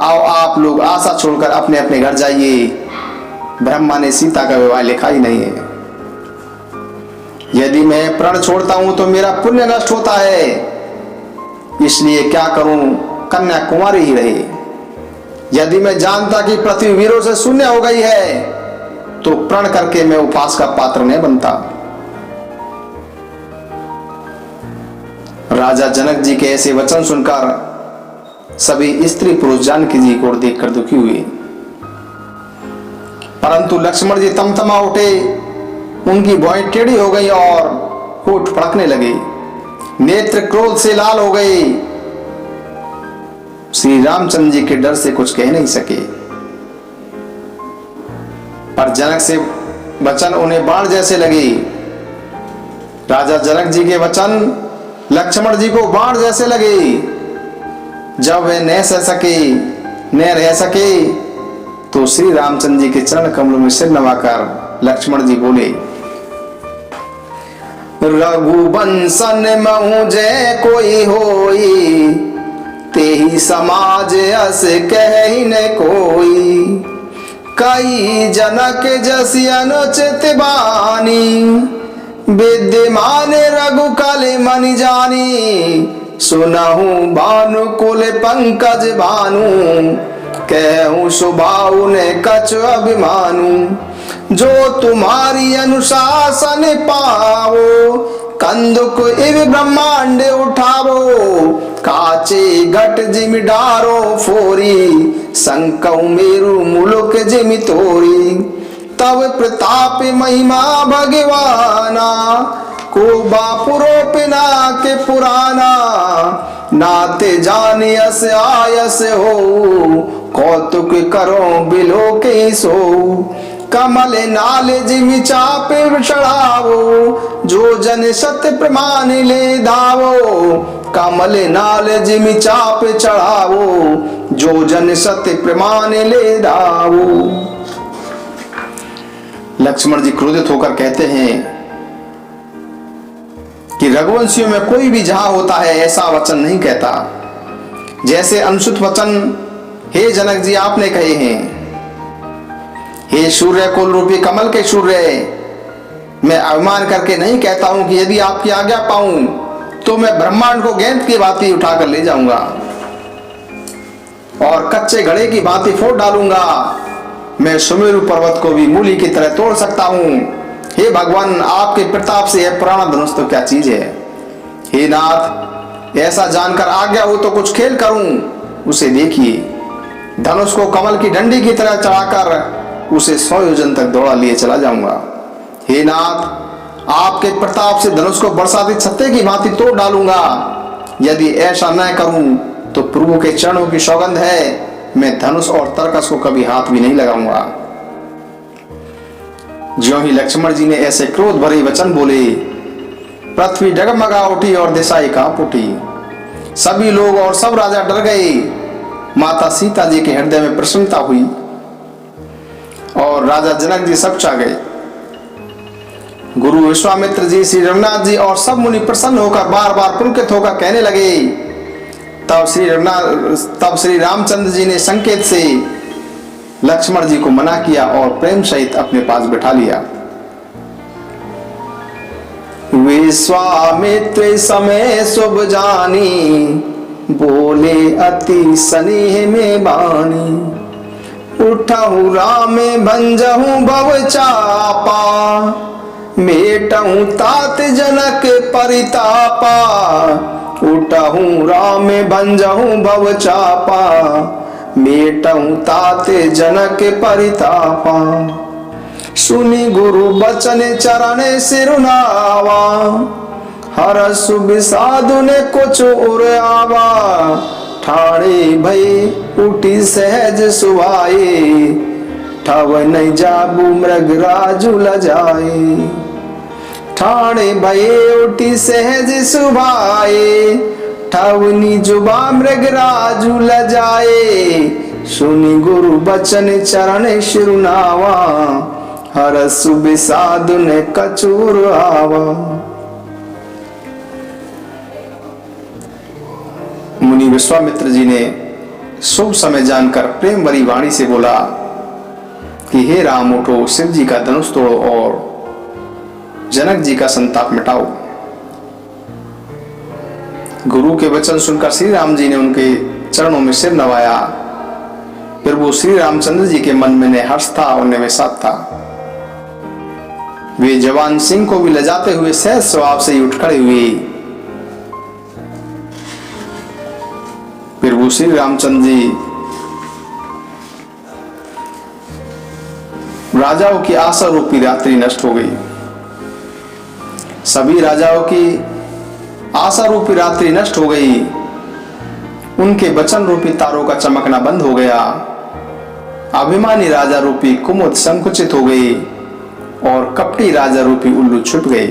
आओ आप लोग आशा छोड़कर अपने अपने घर जाइए। ब्रह्मा ने सीता का विवाह लिखा ही नहीं है। यदि मैं प्रण छोड़ता हूं तो मेरा पुण्य नष्ट होता है, इसलिए क्या करूं, कन्या कुमारी ही रही। यदि मैं जानता कि पृथ्वी वीरों से शून्य हो गई है तो प्रण करके मैं उपास का पात्र नहीं बनता। राजा जनक जी के ऐसे वचन सुनकर सभी स्त्री पुरुष जानकी जी को देखकर दुखी हुए, परंतु लक्ष्मण जी तमतमा उठे। उनकी भौहें टेढ़ी हो गई और होठ फड़कने लगे, नेत्र क्रोध से लाल हो गए। श्री रामचंद्र जी के डर से कुछ कह नहीं सके, पर जनक से वचन उन्हें बाण जैसे लगे। राजा जनक जी के वचन लक्ष्मण जी को बाण जैसे लगे। जब वे न सह सके न रह सके तो श्री रामचंद्र जी के चरण कमलों में सिर नवाकर लक्ष्मण जी बोले, रघुवंशन महु जय कोई होई, तेहि समाज अस कहि न कोई। कई जनक जसि अनुचित बानी, विद्यमान रघुकुल मनि जानी। सुनहु भानुकुल पंकज भानु, कहूँ स्वभाव ने कछु अभिमानु। जो तुम्हारी अनुशासन पावो, कंदुक इव ब्रह्मांड उठावो। काचे घट जिमि डारो फोरी, संकऊ मेरु मुलुक जिमि तोरी। तब प्रताप महिमा भगवाना, को बापुरो पिना के पुराना। नाते जानियस आयस हो, कौतुक करो बिलो के सो। कमल नाल जिमि चाप चढ़ावो, जो जन सत्य प्रमाण ले धावो। कमल नाल जिमि चाप चढ़ावो, जो जन सत्य प्रमाण ले धावो। लक्ष्मण जी क्रोधित होकर कहते हैं कि रघुवंशियों में कोई भी जहां होता है ऐसा वचन नहीं कहता जैसे अनुचित वचन हे जनक जी आपने कहे हैं। हे सूर्य कुल रूपी कमल के सूर्य, मैं अभिमान करके नहीं कहता हूं कि यदि आपकी आज्ञा पाऊं तो मैं ब्रह्मांड को गेंद की भांति उठाकर ले जाऊंगा और कच्चे घड़े की भांति फोड़ डालूंगा। मैं सुमेरु पर्वत को भी मूली की तरह तोड़ सकता हूं। हे भगवान, आपके प्रताप से यह पुराना धनुष तो क्या चीज है। हे नाथ, ऐसा जानकर आज्ञा हो तो कुछ खेल करूं, उसे देखिए। धनुष को कमल की डंडी की तरह चढ़ाकर उसे 100 योजन तक दौड़ा लिए चला जाऊंगा। हे नाथ, आपके प्रताप से धनुष को बरसाती छत्ते की भांति तोड़ डालूंगा। यदि ऐसा न करूं तो प्रभु के चरणों की सौगंध है, मैं धनुष और तरकस को कभी हाथ भी नहीं लगाऊंगा। ज्यों ही लक्ष्मण जी ने ऐसे क्रोध भरे वचन बोले, पृथ्वी डगमगा उठी और दिशाएं कांप उठी। सभी लोग और सब राजा डर गए। माता सीता जी के हृदय में प्रसन्नता हुई और राजा जनक जी सब चा गए। गुरु विश्वामित्र जी, श्री रघुनाथ जी और सब मुनि प्रसन्न होकर बार बार पुलकित होकर कहने लगे। तब श्री रामचंद्र जी ने संकेत से लक्ष्मण जी को मना किया और प्रेम सहित अपने पास बिठा लिया। विश्वामित्र समय शुभ जानी, बोले अति स्नेह में बानी। उठहु राम भंजहु भव चापा, मेटहु तात जनक परितापा। उठहु राम भंजहु भव चापा, मेटहु तात जनक परितापा। सुनि गुरु बचन चरण सिरुनावा, हरसु विषादु ने कुछ उड़ावा। ठाणे भई उठी सहज सुभाए, ठव नहीं जाबू मृग राजु लजाए। ठाणे भये उठी सहज सुभाए, ठवनी जुबा मृग राजु लजाए। सुनि गुरु बचन चरण शिरुनावा, हरसु विषादु ने कचूर आवा। मुनि विश्वामित्र जी ने शुभ समय जानकर प्रेम भरी वाणी से बोला कि हे राम, उठो, शिव जी का धनुष तोड़ो और जनक जी का संताप मिटाओ। गुरु के वचन सुनकर श्री राम जी ने उनके चरणों में सिर नवाया। फिर वो श्री रामचंद्र जी के मन में न हर्ष था और न विषाद था। वे जवान सिंह को भी लजाते हुए सहज स्वभाव से ही उठ खड़े हुए। फिर वो श्री रामचंद्र जी राजाओं की आशा रूपी रात्रि नष्ट हो गई। सभी राजाओं की आशा रूपी रात्रि नष्ट हो गई। उनके वचन रूपी तारों का चमकना बंद हो गया। अभिमानी राजा रूपी कुमुद संकुचित हो गई और कपटी राजा रूपी उल्लू छुप गए।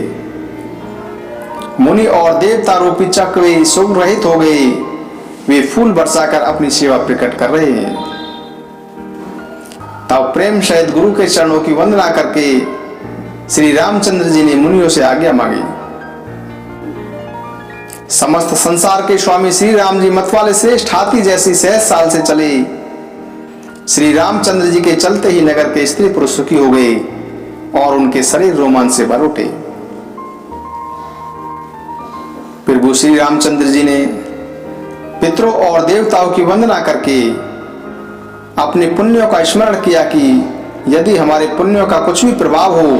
मुनि और देवता रूपी चक्र सुख रहित हो गए। वे फूल बरसाकर अपनी सेवा प्रकट कर रहे हैं। तब प्रेम सहित गुरु के चरणों की वंदना करके श्री रामचंद्र जी ने मुनियों से आज्ञा मांगी। समस्त संसार के स्वामी श्री राम जी मत वाले श्रेष्ठ हाथी जैसी सहज साल से चले। श्री रामचंद्र जी के चलते ही नगर के स्त्री पुरुष सुखी हो गए और उनके शरीर रोमांच से भर उठे। फिर वो श्री रामचंद्र जी ने पितरों और देवताओं की वंदना करके अपने पुण्यों का स्मरण किया कि यदि हमारे पुण्यों का कुछ भी प्रभाव हो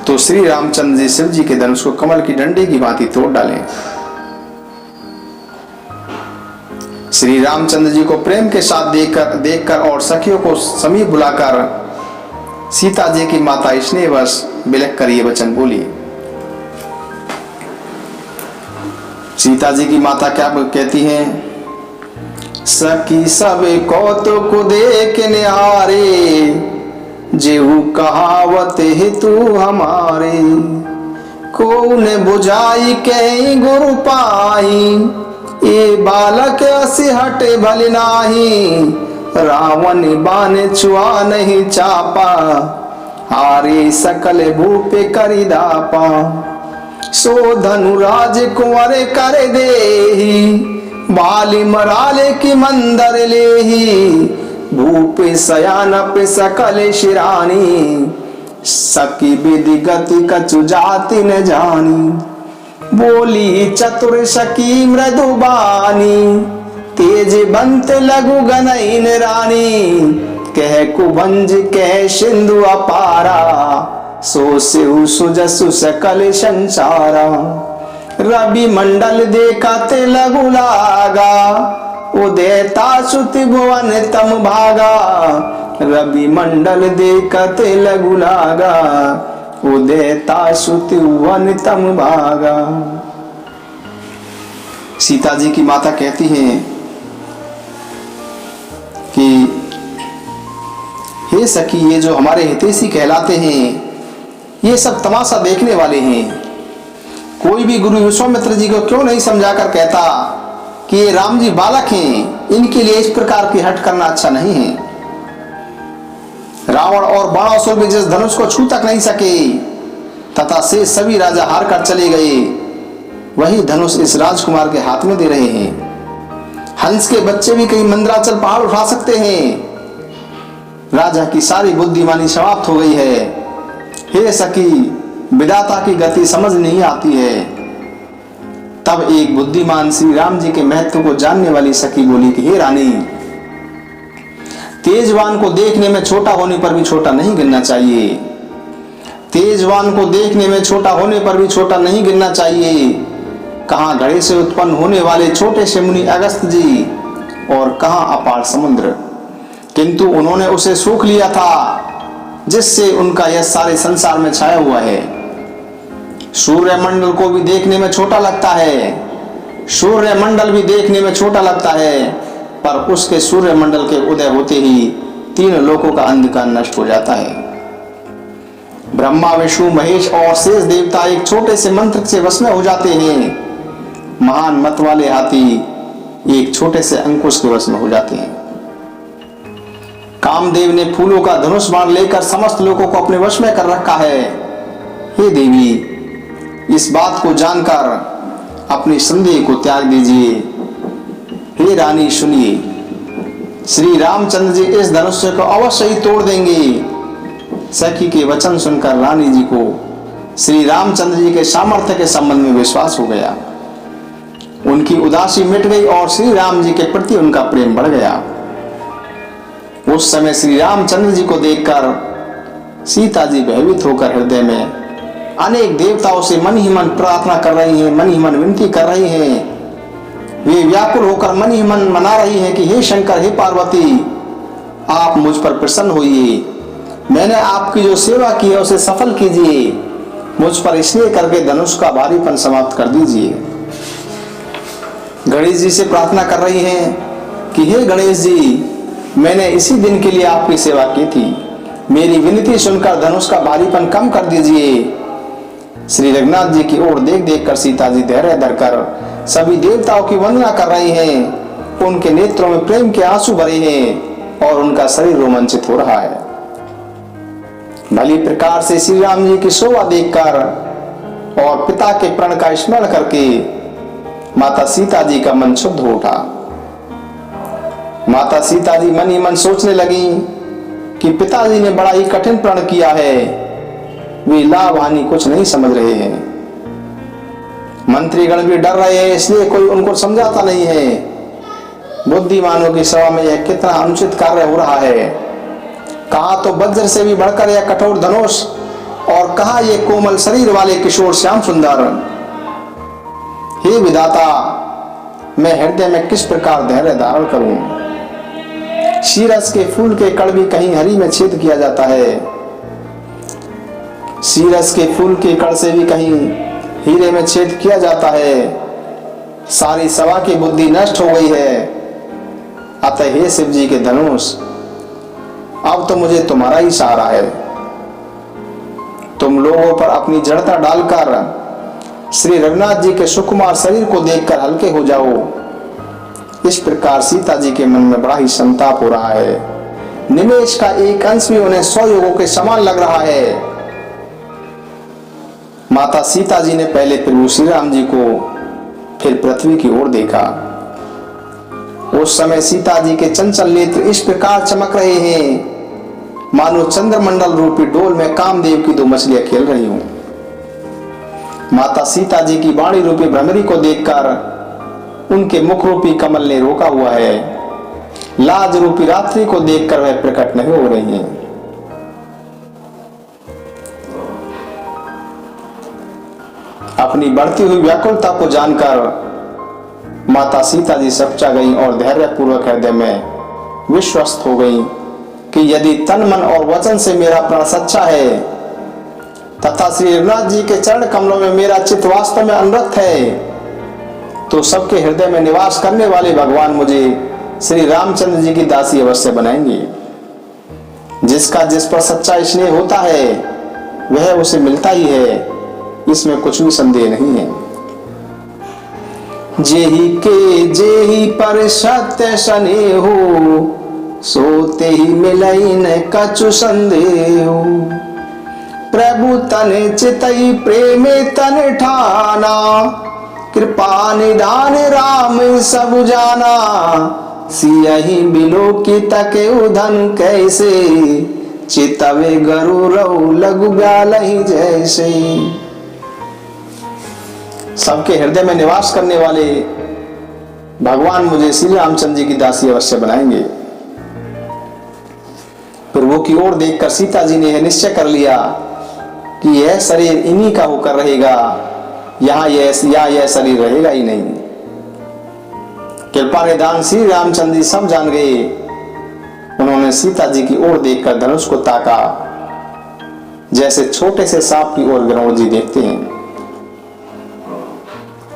तो श्री रामचंद्र जी शिव जी के धनुष को कमल की डंडी की भांति तोड़ डालें। श्री रामचंद्र जी को प्रेम के साथ देखकर और सखियों को समीप बुलाकर सीता जी की माता स्नेहवश बिलख कर ये वचन बोली। सीता जी की माता क्या कहती हैं? सखी सब कौतुक देख निहारे, जेहू कहावत है तू हमारे। को ने बुझाई कहीं गुरु पाई, ए बालक असी हटे भले नाही। रावण बाण छुआ नहीं चापा, हारे सकल भूपे करी दापा। सो धनुराज कुंवर कर देही, बाली मराले की मंदर लेही। भूपे सयान पे सकल शिरानी, सकी विधि गति कछु जाति न जानी। बोली चतुर सकी मृदुबानी, तेज बंत लघु गनईन रानी। कह कुभंज कह सिंधु अपारा, सो सिहु सुजसु सकल संसारा। रवि मंडल देखा ते लघु लागा, उदयता सुति भुवन तम भागा। रवि मंडल देखत लघु लागा, उदयता सुति वन तम भागा। सीता जी की माता कहती हैं कि हे सखी, ये जो हमारे हितैषी कहलाते हैं, ये सब तमाशा देखने वाले हैं। कोई भी गुरु विश्वामित्र जी को क्यों नहीं समझाकर कहता कि ये राम जी बालक हैं, इनके लिए इस प्रकार की हट करना अच्छा नहीं है। रावण और बाणासुर भी जिस धनुष को छू तक नहीं सके तथा से सभी राजा हार कर चले गए, वही धनुष इस राजकुमार के हाथ में दे रहे हैं। हंस के बच्चे भी कहीं मंदराचल पहाड़ उठा सकते हैं। राजा की सारी बुद्धिमानी समाप्त हो गई है। हे सखी, विधाता की गति समझ नहीं आती है। तब एक बुद्धिमान श्री राम जी के महत्व को जानने वाली सखी बोली कि हे रानी, तेजवान को देखने में छोटा होने पर भी छोटा नहीं गिनना चाहिए। तेजवान को देखने में छोटा होने पर भी छोटा नहीं गिनना चाहिए। कहां घड़े से उत्पन्न होने वाले छोटे से मुनि अगस्त जी और कहां अपार समुद्र, किंतु उन्होंने उसे सूख लिया था जिससे उनका यह सारे संसार में छाया हुआ है। सूर्य मंडल को भी देखने में छोटा लगता है, सूर्य मंडल भी देखने में छोटा लगता है, पर उसके सूर्य मंडल के उदय होते ही तीन लोकों का अंधकार नष्ट हो जाता है। ब्रह्मा, विष्णु, महेश और शेष देवता एक छोटे से मंत्र से वश में हो जाते हैं। महान मत वाले हाथी एक छोटे से अंकुश के वश में हो जाते हैं। कामदेव ने फूलों का धनुष बाण लेकर समस्त लोगों को अपने वश में कर रखा है। हे देवी, इस बात को जानकर अपनी संदेह को त्याग दीजिए। हे रानी सुनिए, श्री रामचंद्र जी इस धनुष को अवश्य ही तोड़ देंगे। सखी के वचन सुनकर रानी जी को श्री रामचंद्र जी के सामर्थ्य के संबंध में विश्वास हो गया। उनकी उदासी मिट गई और श्री राम जी के प्रति उनका प्रेम बढ़ गया। उस समय श्री रामचंद्र जी को देखकर सीता जी भयभीत होकर हृदय में अनेक देवताओं से मन ही मन प्रार्थना कर रही हैं, मन ही मन विनती कर रही हैं। वे व्याकुल होकर मन ही मन मना रही हैं कि हे शंकर, हे पार्वती, आप मुझ पर प्रसन्न होइए। मैंने आपकी जो सेवा की है उसे सफल कीजिए। मुझ पर स्नेह करके धनुष का भारीपन समाप्त कर दीजिए। गणेश जी से प्रार्थना कर रही हैं कि हे गणेश जी, मैंने इसी दिन के लिए आपकी सेवा की थी। मेरी विनती सुनकर धनुष का भारीपन कम कर दीजिए। श्री रघुनाथ जी की ओर देख देख कर सीता जी धैर्य धरकर सभी देवताओं की वंदना कर रही हैं। उनके नेत्रों में प्रेम के आंसू भरे हैं और उनका शरीर रोमांचित हो रहा है। भली प्रकार से श्री राम जी की शोभा देखकर और पिता के प्रण का स्मरण करके माता सीता जी का मन शुद्ध हो उठा। माता सीता जी मन ही मन सोचने लगी कि पिताजी ने बड़ा ही कठिन प्रण किया है, वे लाभ हानि कुछ नहीं समझ रहे हैं। मंत्रीगण भी डर रहे हैं, इसलिए कोई उनको समझाता नहीं है। बुद्धिमानों की सभा में यह कितना अनुचित कार्य हो रहा है। कहा तो वज्र से भी बढ़कर यह कठोर धनुष और कहा ये कोमल शरीर वाले किशोर श्याम सुंदर। हे विधाता, मैं हृदय में किस प्रकार धैर्य धारण करूं। शीरस के फूल के कण भी कहीं हरी में छेद किया जाता है, शीरस के फूल के कण से भी कहीं हीरे में छेद किया जाता है। सारी सभा की बुद्धि नष्ट हो गई है। अतः हे शिव जी के धनुष, अब तो मुझे तुम्हारा ही सहारा है। तुम लोगों पर अपनी जड़ता डालकर श्री रघुनाथ जी के सुकुमार शरीर को देखकर हल्के हो जाओ। इस प्रकार सीता जी के मन में बड़ा ही संताप हो रहा है। निमेष का एक अंश भी उन्हें 100 युगों के समान लग रहा है। माता सीता जी ने पहले प्रभु श्री राम जी को, फिर पृथ्वी की ओर देखा। उस समय सीता जी के चंचल नेत्र इस प्रकार चमक रहे हैं मानो चंद्रमंडल रूपी डोल में कामदेव की 2 मछलियां खेल रही हूं। माता सीता जी की वाणी रूपी भ्रमरी को देखकर उनके मुख रूपी कमल ने रोका हुआ है। लाज रूपी रात्रि को देखकर वह प्रकट नहीं हो रही हैं। अपनी बढ़ती हुई व्याकुलता को जानकर माता सीता जी सपचा गई और धैर्य पूर्वक हृदय में विश्वस्त हो गई कि यदि तन मन और वचन से मेरा प्रण सच्चा है तथा श्री रघुनाथ जी के चरण कमलों में मेरा चित्त वास्तव में अनुरक्त है, तो सबके हृदय में निवास करने वाले भगवान मुझे श्री रामचंद्र जी की दासी अवश्य बनाएंगे। जिसका जिस पर सच्चा स्नेह होता है वह उसे मिलता ही है, इसमें कुछ भी संदेह नहीं है। जेहि के जेहि पर सत्य स्नेह सोते ही मिलई न कछु संदेह। प्रभु तन चितई प्रेम तन ठाना, कृपा निधान राम सब जाना। सियहि बिलोकित के उधन कैसे, चितवे गरुरऊ लघु ब्यालहि जैसे। सबके हृदय में निवास करने वाले भगवान मुझे श्री रामचंद्र जी की दासी अवश्य बनाएंगे। प्रभु की ओर देखकर सीता जी ने यह निश्चय कर लिया कि यह शरीर इन्हीं का होकर रहेगा, यह शरीर रहेगा ही नहीं। कृपा निधान श्री रामचंद्र जी सब जान गए। उन्होंने सीता जी की ओर देखकर धनुष को ताका, जैसे छोटे से सांप की ओर गरुड़ जी देखते हैं।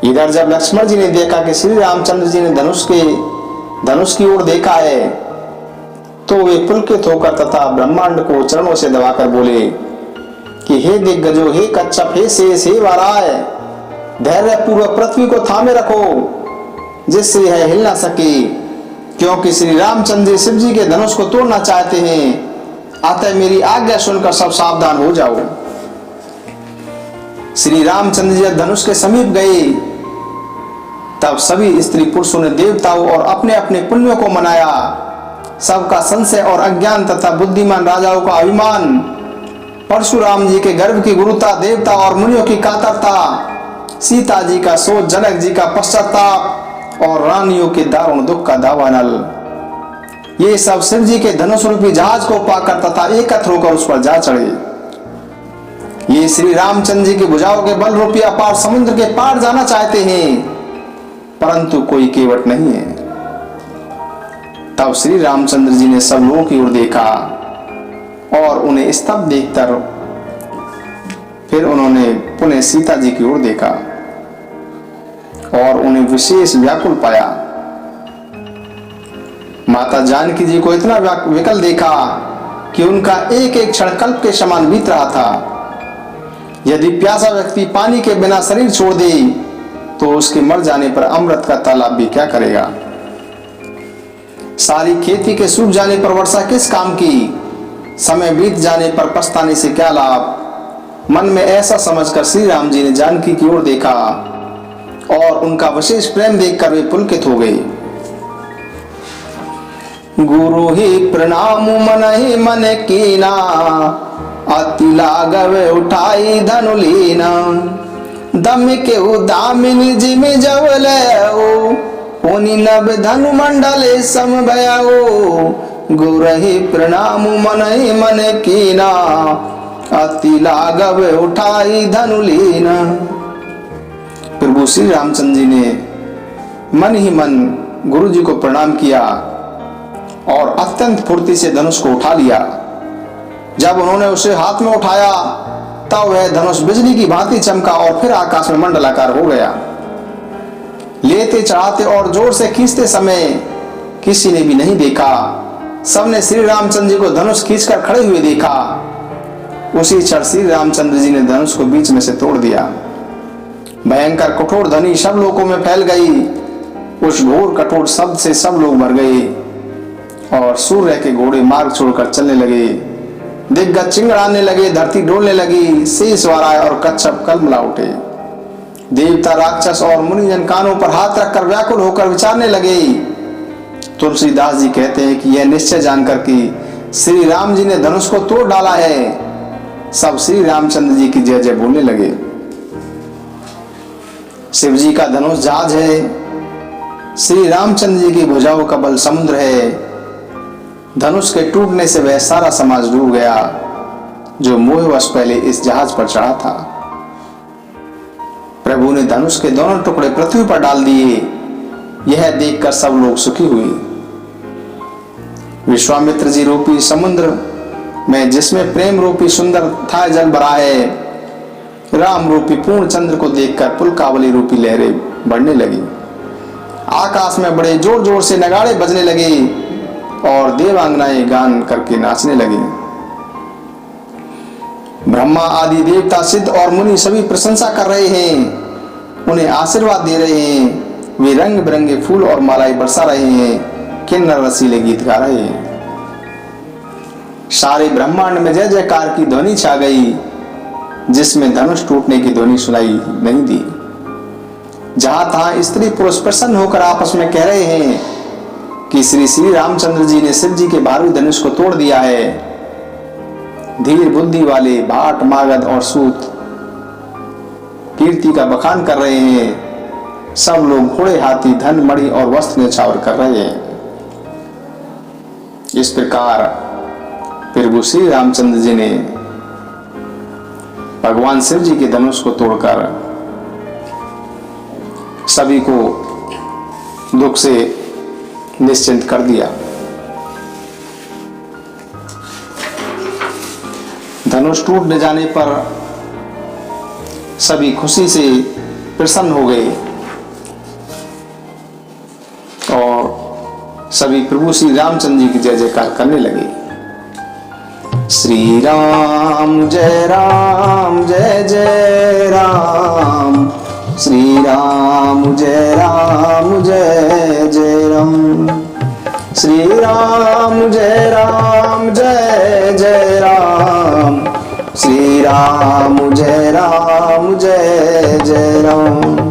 इधर जब लक्ष्मण जी ने देखा कि श्री रामचंद्र जी ने धनुष की ओर देखा है, तो वे पुलकित होकर तथा ब्रह्मांड को चरणों से दबाकर बोले कि हे दिग्गजों, हे कच्छप, हे शेष, हे वाराय, धैर्य पूर्वक पृथ्वी को थामे रखो, जिससे यह हिल ना सके, क्योंकि श्री रामचंद्र जी शिव जी के धनुष को तोड़ना चाहते हैं। अतः मेरी आज्ञा सुनकर सब सावधान हो जाओ। श्री रामचंद्र जी धनुष के समीप गए, तब सभी स्त्री पुरुषों ने देवताओं और अपने अपने पुण्यों को मनाया। सबका संशय और अज्ञान तथा बुद्धिमान राजाओं का अभिमान, परशुराम जी के गर्भ की गुरुता, देवता और मुनियों की कातरता, सीता जी का शोक, जनक जी का पश्चाताप और रानियों के दारुण दुख का दावानल, ये सब शिव जी के धनुष रूपी जहाज को पाकर तथा एकत्र होकर उस पर जा चढ़े। ये श्री रामचंद्र जी की भुजाओं के बल रूपी अपार समुद्र के पार जाना चाहते हैं, परंतु कोई केवट नहीं है। तब श्री रामचंद्र जी ने सब लोगों की ओर देखा और उन्हें स्तब्ध देखकर फिर उन्होंने पुनः सीता जी की ओर देखा और उन्हें विशेष व्याकुल पाया। माता जानकी जी को इतना विकल देखा कि उनका एक एक क्षण कल्प के समान बीत रहा था। यदि प्यासा व्यक्ति पानी के बिना शरीर छोड़ दे तो उसके मर जाने पर अमृत का तालाब भी क्या करेगा। सारी खेती के सूख जाने पर वर्षा किस काम की, समय बीत जाने पर पछताने से क्या लाभ। मन में ऐसा समझकर श्री राम जी ने जानकी की ओर देखा और उनका विशेष प्रेम देखकर वे पुलकित हो गए। गुरु ही प्रणाम मनहि मन कीना, अति लागवे उठाई धनु लीना। दम के दामिनी जिमि जवले ओनि नभ धनु मंडले समभयाओ। गुरहि प्रणाम मनहि मन कीना, अति लागव उठाई धनु लीना। प्रभु श्री रामचंद्र जी ने मन ही मन गुरु जी को प्रणाम किया और अत्यंत फुर्ती से धनुष को उठा लिया। जब उन्होंने उसे हाथ में उठाया तब वह धनुष बिजली की भांति चमका और फिर आकाश में मंडलाकार हो गया। लेते चढ़ाते और जोर से खींचते समय किसी ने भी नहीं देखा। सबने श्री रामचंद्र जी को धनुष खींचकर खड़े हुए देखा। उसी क्षण श्री रामचंद्र जी ने धनुष को बीच में से तोड़ दिया। भयंकर कठोर ध्वनि सब लोगों में फैल गई। उस घोर कठोर शब्द से सब लोग मर गए और सूर्य के घोड़े मार्ग छोड़कर चलने लगे। दिग्गज चिंगड़ाने लगे, धरती डोलने लगी, शेष वाराय और कच्छप कलमला उठे। देवता, राक्षस और मुनिजन कानों पर हाथ रखकर व्याकुल होकर विचारने लगे। तुलसीदास जी कहते हैं कि यह निश्चय जानकर कि श्री राम जी ने धनुष को तोड़ डाला है, सब श्री रामचंद्र जी की जय जय बोलने लगे। शिव जी का धनुष जहाज है, श्री रामचंद्र जी की भुजाओं का बल समुद्र है। धनुष के टूटने से वह सारा समाज डूब गया जो मोहवश पहले इस जहाज पर चढ़ा था। प्रभु ने धनुष के दोनों टुकड़े पृथ्वी पर डाल दिए। यह देखकर सब लोग सुखी हुए। विश्वामित्र जी रूपी समुद्र में जिसमें प्रेम रूपी सुंदर था जल भरा है, राम रूपी पूर्ण चंद्र को देखकर पुलकावली रूपी लहरें बढ़ने लगी। आकाश में बड़े जोर जोर से नगाड़े बजने लगे और देवांगनाएं गान करके नाचने लगी। ब्रह्मा आदि देवता, सिद्ध और मुनि सभी प्रशंसा कर रहे हैं, उन्हें आशीर्वाद दे रहे हैं। वे रंग बिरंगे फूल और मालाएं बरसा रहे हैं, किन्नर रसीले गीत गा रहे हैं। सारे ब्रह्मांड में जय जयकार की ध्वनि छा गई, जिसमें धनुष टूटने की ध्वनि सुनाई नहीं दी। जहां तहां स्त्री पुरुष प्रसन्न होकर आपस में कह रहे हैं कि श्री रामचंद्र जी ने शिव जी के भारू धनुष को तोड़ दिया है। धीर बुद्धि वाले भाट, मागध और सूत कीर्ति का बखान कर रहे हैं। सब लोग घोड़े, हाथी, धन, मणि और वस्त्र न्यौछावर कर रहे हैं। इस प्रकार प्रभु श्री रामचंद्र जी ने भगवान शिव जी के धनुष को तोड़कर सभी को दुख से निश्चिंत कर दिया। धनुष टूट जाने पर सभी खुशी से प्रसन्न हो गए और सभी प्रभु श्री रामचंद्र जी की जय जयकार करने लगे। श्री राम जय जय राम, श्री राम जय जय राम, श्री राम जय जय राम, श्री राम जय जय राम।